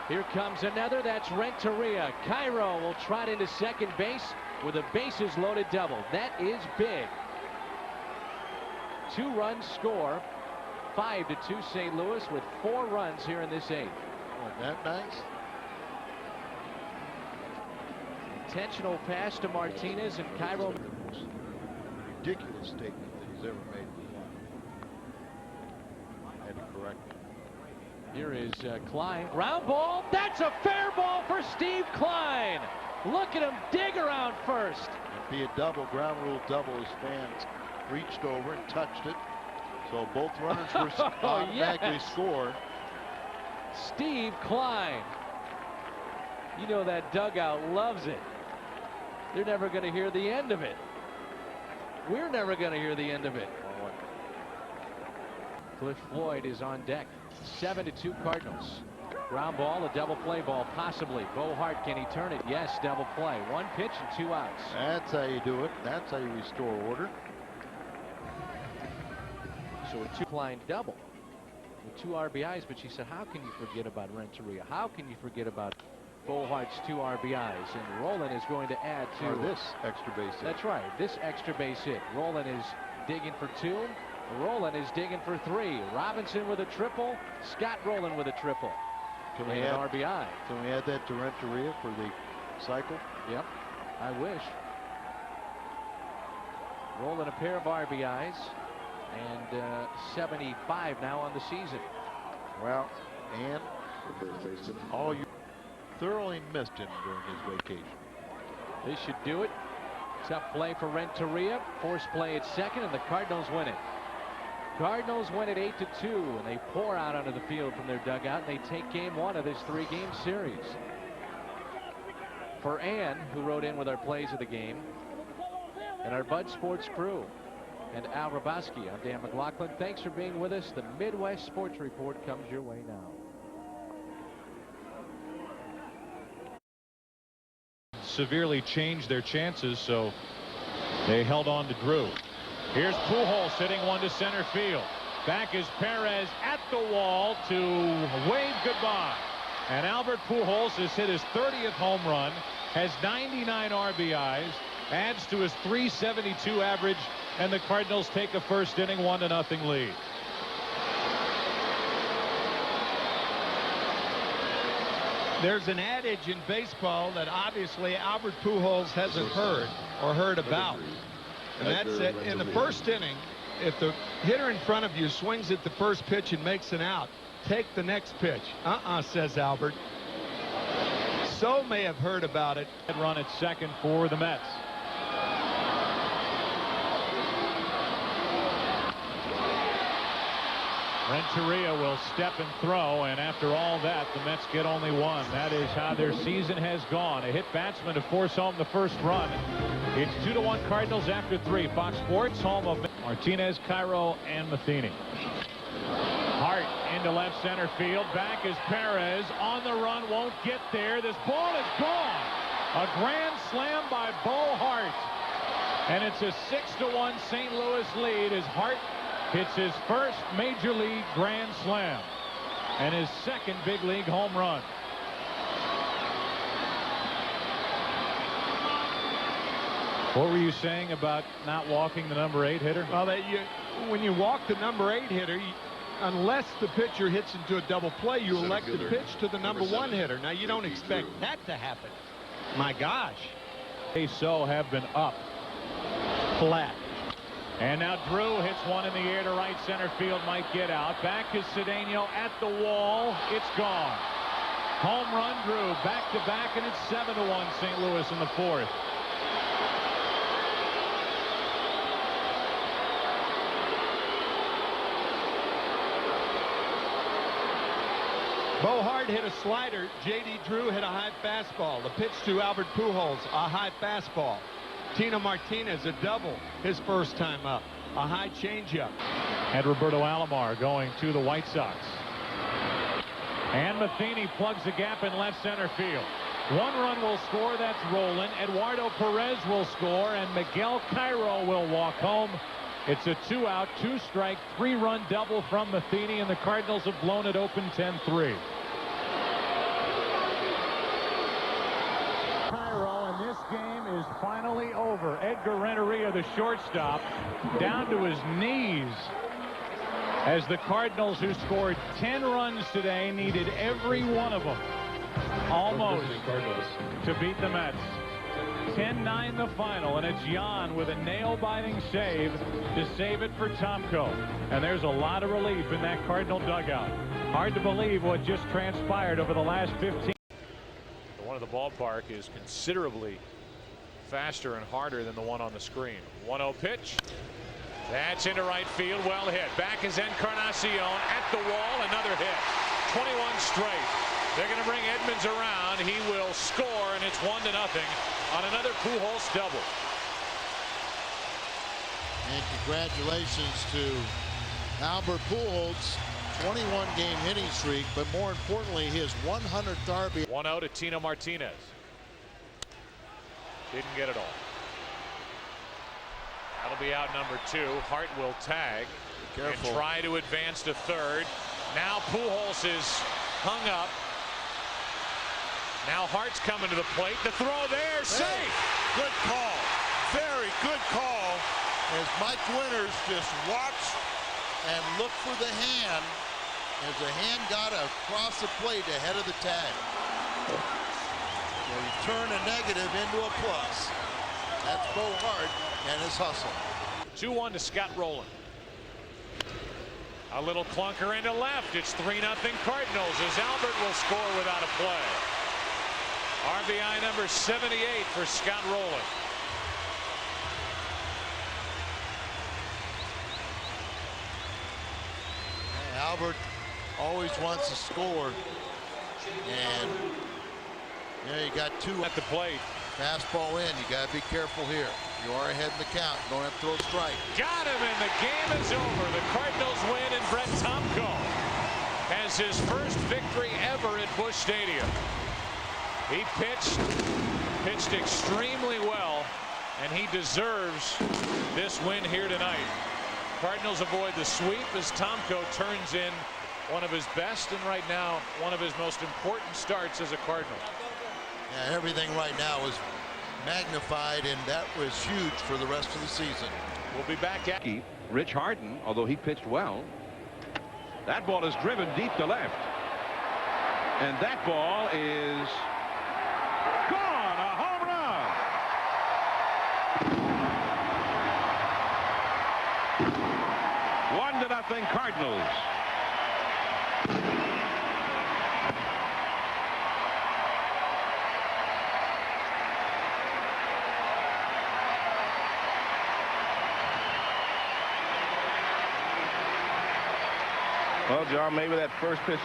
Here comes another. That's Renteria. Cairo will trot into second base with a bases loaded double. That is big. 2-run score. 5-2 St. Louis with 4 runs here in this 8th. Wasn't that nice? Intentional pass to Martinez, and Cairo. The most ridiculous statement that he's ever made in his life. I had to correct him. Here is Klein. Ground ball. That's a fair ball for Steve Klein. Look at him dig around first. It'd be a double, ground rule double. His fans reached over and touched it. So both runners were automatically scored. Steve Klein. You know that dugout loves it. They're never going to hear the end of it. We're never going to hear the end of it. Cliff Floyd is on deck. 7-2 Cardinals. Ground ball, a double play ball, possibly. Bohart, can he turn it? Yes, double play. 1 pitch and 2 outs. That's how you do it. That's how you restore order. So a 2-line double with 2 RBIs, but she said, how can you forget about Renteria? How can you forget about Bohart's 2 RBIs? And Roland is going to add to this extra base hit. That's right, this extra base hit. Roland is digging for 2. Roland is digging for 3. Robinson with a triple. Scott Roland with a triple. Can we add add RBI? Can we add that to Renteria for the cycle? Yep, I wish. Roland a pair of RBIs and 75 now on the season. Well, and all you thoroughly missed him during his vacation. This should do it. Tough play for Renteria. Force play at second, and the Cardinals win it. Cardinals win it 8-2, and they pour out onto the field from their dugout, and they take game 1 of this 3-game series. For Ann, who wrote in with our plays of the game, and our Bud Sports crew, and Al Raboski, I'm Dan McLaughlin. Thanks for being with us. The Midwest Sports Report comes your way now. Severely changed their chances, so they held on to Drew. Here's Pujols hitting one to center field. Back is Perez at the wall to wave goodbye. And Albert Pujols has hit his 30th home run, has 99 RBIs, adds to his .372 average, and the Cardinals take a first inning 1-0 lead. There's an adage in baseball that obviously Albert Pujols hasn't heard or heard about. And that's that in the first inning, if the hitter in front of you swings at the first pitch and makes an out, take the next pitch. Says Albert. So may have heard about it. Run at second for the Mets. Renteria will step and throw, and after all that, the Mets get only one. That is how their season has gone. A hit batsman to force home the first run. It's 2-1 Cardinals after 3. Fox Sports, home of Martinez, Cairo, and Matheny. Hart into left center field. Back is Perez. On the run, won't get there. This ball is gone. A grand slam by Bo Hart. And it's a 6-1 St. Louis lead as Hart hits his first major league grand slam and his second big league home run. What were you saying about not walking the number 8 hitter? Well, when you walk the number 8 hitter, unless the pitcher hits into a double play, you elect to pitch to the number 1 hitter. Now, you don't expect that to happen. My gosh. They so have been up flat. And now Drew hits one in the air to right center field. Might get out. Back is Cedeno at the wall. It's gone. Home run Drew. Back to back, and it's 7-1 St. Louis in the 4th. Bo Hart hit a slider. J.D. Drew hit a high fastball. The pitch to Albert Pujols, a high fastball. Tino Martinez, a double, his first time up. A high changeup. And Roberto Alomar going to the White Sox. And Matheny plugs the gap in left center field. 1 run will score. That's Roland. Eduardo Perez will score, and Miguel Cairo will walk home. It's a 2-out, 2-strike, 3-run double from Matheny, and the Cardinals have blown it open 10-3. Cairo, and this game is finally over. Edgar Renteria, the shortstop, down to his knees as the Cardinals, who scored 10 runs today, needed every one of them almost to beat the Mets. 10-9 the final, and it's Jan with a nail-biting save to save it for Tomko. And there's a lot of relief in that Cardinal dugout. Hard to believe what just transpired over the last 15. The one at the ballpark is considerably faster and harder than the one on the screen. 1-0 pitch. That's into right field. Well hit. Back is Encarnacion at the wall. Another hit. 21 straight. They're going to bring Edmonds around. He will score, and it's 1-0 on another Pujols double. And congratulations to Albert Pujols, 21-game hitting streak, but more importantly, his 100th RBI. 1-0 to Tino Martinez. Didn't get it all. That'll be out number 2. Hart will tag and try to advance to third. Now Pujols is hung up. Now Hart's coming to the plate. The throw there, safe. Good call. Very good call. As Mike Winters just watched and looked for the hand as the hand got across the plate ahead of the tag. So you turn a negative into a plus. That's Bo Hart and his hustle. 2-1 to Scott Rowland. A little clunker into left. It's 3-0 Cardinals as Albert will score without a play. RBI number 78 for Scott Rowland. Albert always wants to score, and you got 2 at the plate. Fastball in. You got to be careful here. You are ahead in the count. You don't have to throw a strike. Got him, and the game is over. The Cardinals win, and Brett Tomko has his first victory ever at Busch Stadium. He pitched extremely well, and he deserves this win here tonight. Cardinals avoid the sweep as Tomko turns in one of his best and right now one of his most important starts as a Cardinal. Yeah, everything right now is magnified, and that was huge for the rest of the season. We'll be back at Rich Harden, although he pitched well. That ball is driven deep to left. And that ball is gone. A home run. Cardinals. Well, John, maybe that first pitch.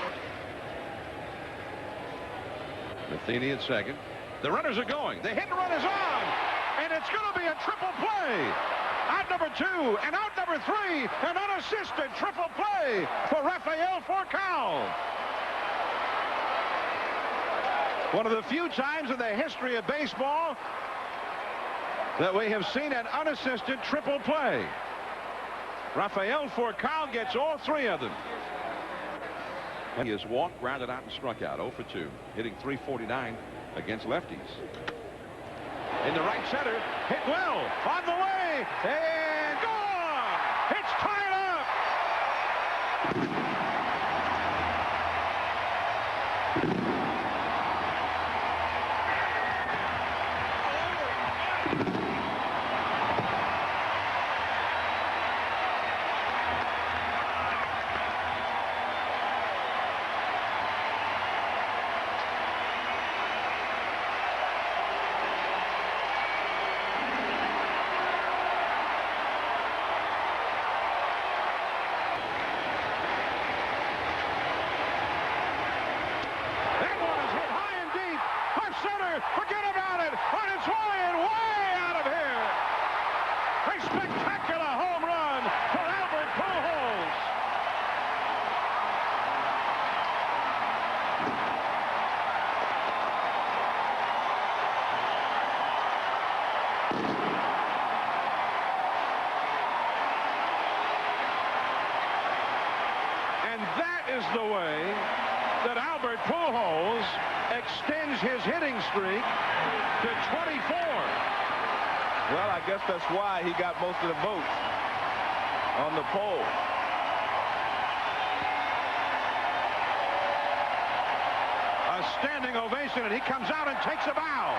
Matheny at second. The runners are going. The hit and run is on. And it's going to be a triple play. Out number 2 and out number 3. An unassisted triple play for Rafael Furcal. One of the few times in the history of baseball that we have seen an unassisted triple play. Rafael Furcal gets all 3 of them. He has walked, grounded out, and struck out 0 for 2, hitting .349 against lefties. In the right center, hit well, on the way, and gone! It's tied up! Forget about it. On its way and way out of here. A spectacular home run for Albert Pujols. And that is the way that Albert Pujols extends his hitting streak to 24. Well, I guess that's why he got most of the votes on the poll. A standing ovation, and he comes out and takes a bow.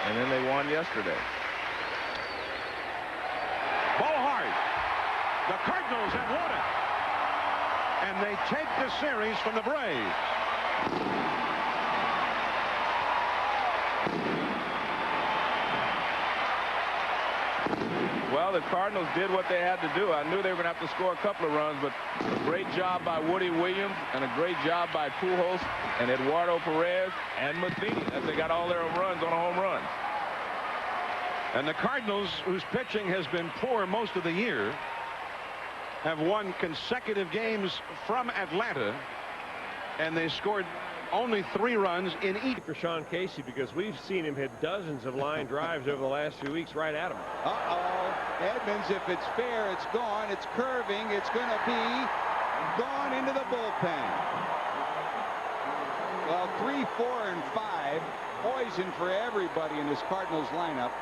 And then they won yesterday. The Cardinals have won it. And they take the series from the Braves. Well, the Cardinals did what they had to do. I knew they were going to have to score a couple of runs, but a great job by Woody Williams and a great job by Pujols and Eduardo Perez and Matheny as they got all their runs on a home run. And the Cardinals, whose pitching has been poor most of the year, have won consecutive games from Atlanta, and they scored only 3 runs in each. For Sean Casey, because we've seen him hit dozens of line drives over the last few weeks right at him. Edmonds, if it's fair, it's gone. It's curving. It's going to be gone into the bullpen. Well, 3, 4, and 5, poison for everybody in this Cardinals lineup.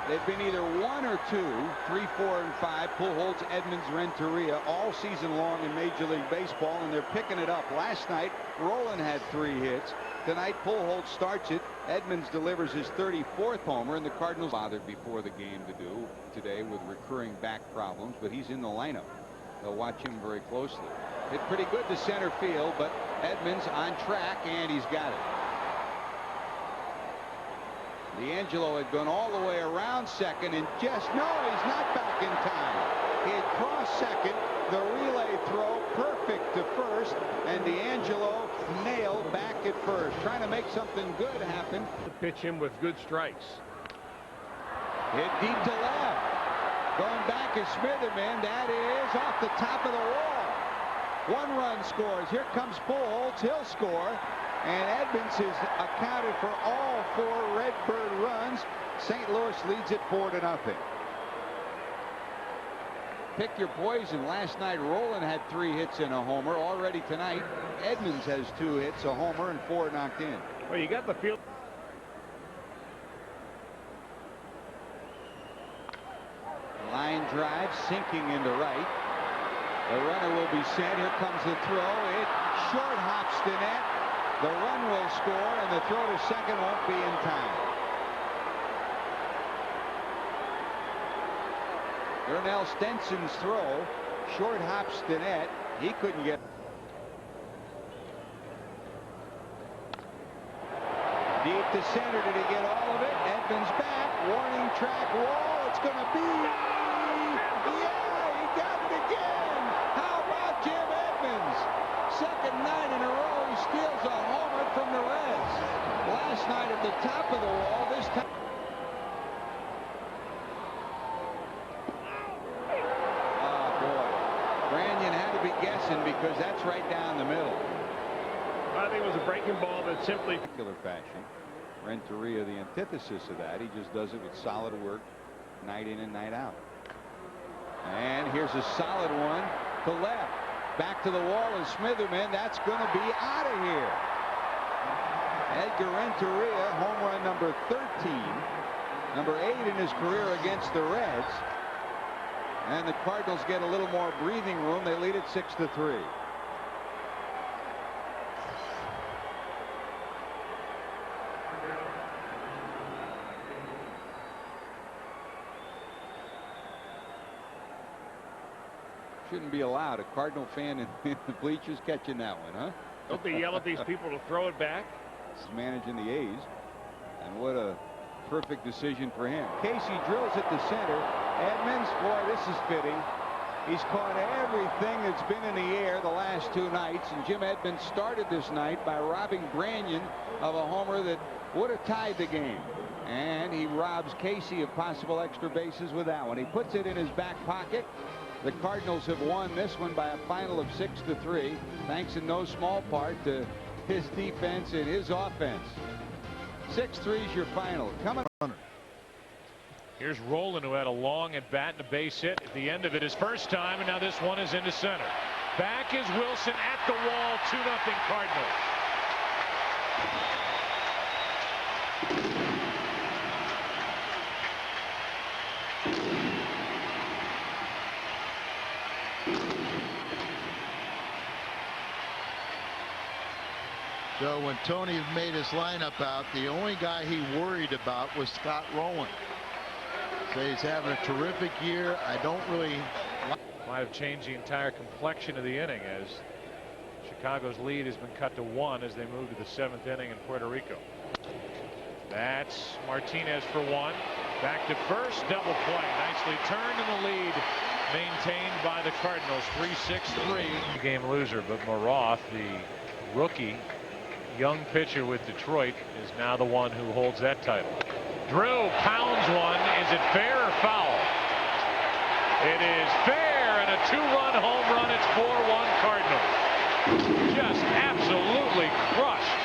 They've been either 1 or 2, 3, 4, and 5. Pujols, Edmonds, Renteria all season long in Major League Baseball, and they're picking it up. Last night, Rolen had 3 hits. Tonight, Pujols starts it. Edmonds delivers his 34th homer, and the Cardinals bothered before the game to do today with recurring back problems, but he's in the lineup. They'll watch him very closely. Hit pretty good to center field, but Edmonds on track, and he's got it. D'Angelo had gone all the way around second and he's not back in time. He had crossed second, the relay throw perfect to first, and D'Angelo nailed back at first, trying to make something good happen. To pitch him with good strikes. Hit deep to left. Going back is Smitherman. That is off the top of the wall. 1 run scores. Here comes Pujols. He'll score. And Edmonds has accounted for all 4 Redbird runs. St. Louis leads it 4-0. Pick your poison. Last night, Rolen had 3 hits and a homer. Already tonight, Edmonds has 2 hits, a homer, and 4 knocked in. Well, you got the field. Line drive, sinking into right. The runner will be sent. Here comes the throw. It short hops the net. The run will score, and the throw to second won't be in time. Ernell Stenson's throw, short hops to net. He couldn't get. Deep to center. Did he get all of it? Edmonds back. Warning track wall. It's going to be. Yeah, he got it again. How about Jim Edmonds? Second night in a row, he steals a homer from the Reds. Last night at the top of the wall. This time. Oh, boy. Branyan had to be guessing because that's right down the middle. I think it was a breaking ball that simply. Particular fashion. Renteria, the antithesis of that. He just does it with solid work night in and night out. And here's a solid one to left. Back to the wall is Smitherman. That's going to be out of here. Edgar Renteria, home run number 13. Number 8 in his career against the Reds. And the Cardinals get a little more breathing room. They lead it 6-3. Shouldn't be allowed. A Cardinal fan in the bleachers catching that one, huh? Don't they yell at these people to throw it back? He's managing the A's. And what a perfect decision for him. Casey drills at the center. Edmonds, boy, this is fitting. He's caught everything that's been in the air the last 2 nights. And Jim Edmonds started this night by robbing Branyan of a homer that would have tied the game. And he robs Casey of possible extra bases with that one. He puts it in his back pocket. The Cardinals have won this one by a final of 6-3, thanks in no small part to his defense and his offense. 6-3 is your final. Coming on. Here's Roland, who had a long at bat and a base hit at the end of it his first time, and now this one is into center. Back is Wilson at the wall. 2-0 Cardinals. So when Tony made his lineup out, the only guy he worried about was Scott Rowland. So he's having a terrific year. I don't really. Might have changed the entire complexion of the inning, as Chicago's lead has been cut to 1 as they move to the 7th inning in Puerto Rico. That's Martinez for 1. Back to first, double play. Nicely turned, and the lead maintained by the Cardinals. 3-6-3. Game loser, but Maroth, the rookie young pitcher with Detroit, is now the one who holds that title. Drew pounds one. Is it fair or foul? It is fair, and a 2-run home run. It's 4-1 Cardinals. Just absolutely crushed.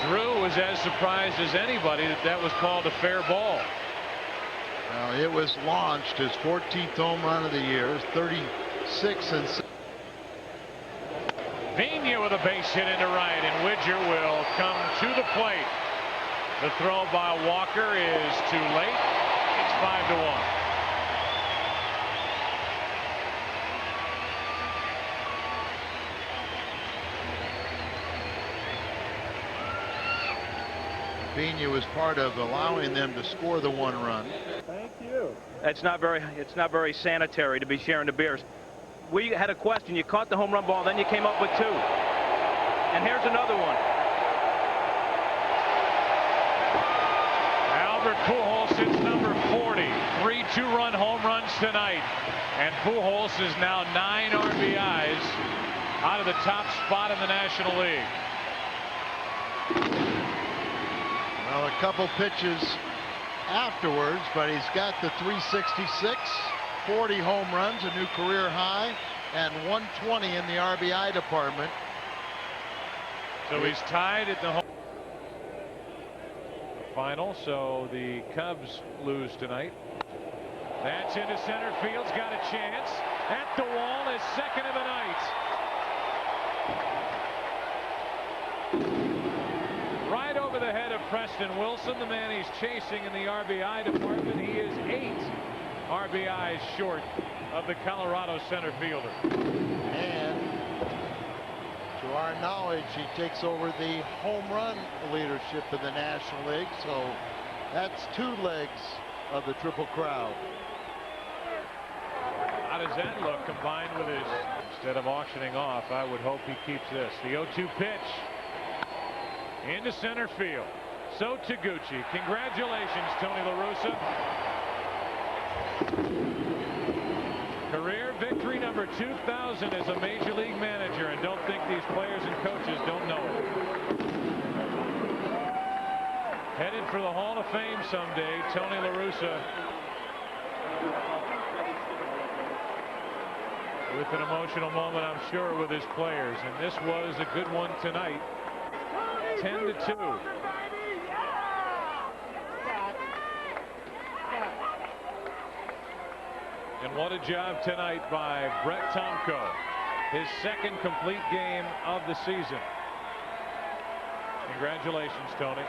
Drew was as surprised as anybody that that was called a fair ball. Well, it was launched his 14th home run of the year, 36 and. Vigna with a base hit into right, and Widger will come to the plate. The throw by Walker is too late. It's 5-1. Vigna was part of allowing them to score the 1 run. Thank you. It's not very sanitary to be sharing the beers. We had a question. You caught the home run ball, then you came up with 2. And here's another one. Albert Pujols hits number 40. 3 2-run home runs tonight. And Pujols is now 9 RBIs out of the top spot in the National League. Well, a couple pitches afterwards, but he's got the 366, 40 home runs, a new career high, and 120 in the RBI department. So he's tied at the final, so the Cubs lose tonight. That's into center field's got a chance. At the wall is second of the night. Right over the head of Preston Wilson, the man he's chasing in the RBI department. He is 8 RBIs short of the Colorado center fielder. And to our knowledge, he takes over the home run leadership in the National League. So that's 2 legs of the Triple Crown. How does that look combined with his? Instead of auctioning off, I would hope he keeps this. The 0-2 pitch into center field. So Taguchi. Congratulations, Tony La Russa. Career victory number 2,000 as a major league manager, and don't think these players and coaches don't know it. Headed for the Hall of Fame someday, Tony La Russa. With an emotional moment, I'm sure, with his players, and this was a good one tonight. 10-2. And what a job tonight by Brett Tomko. His second complete game of the season. Congratulations, Tony.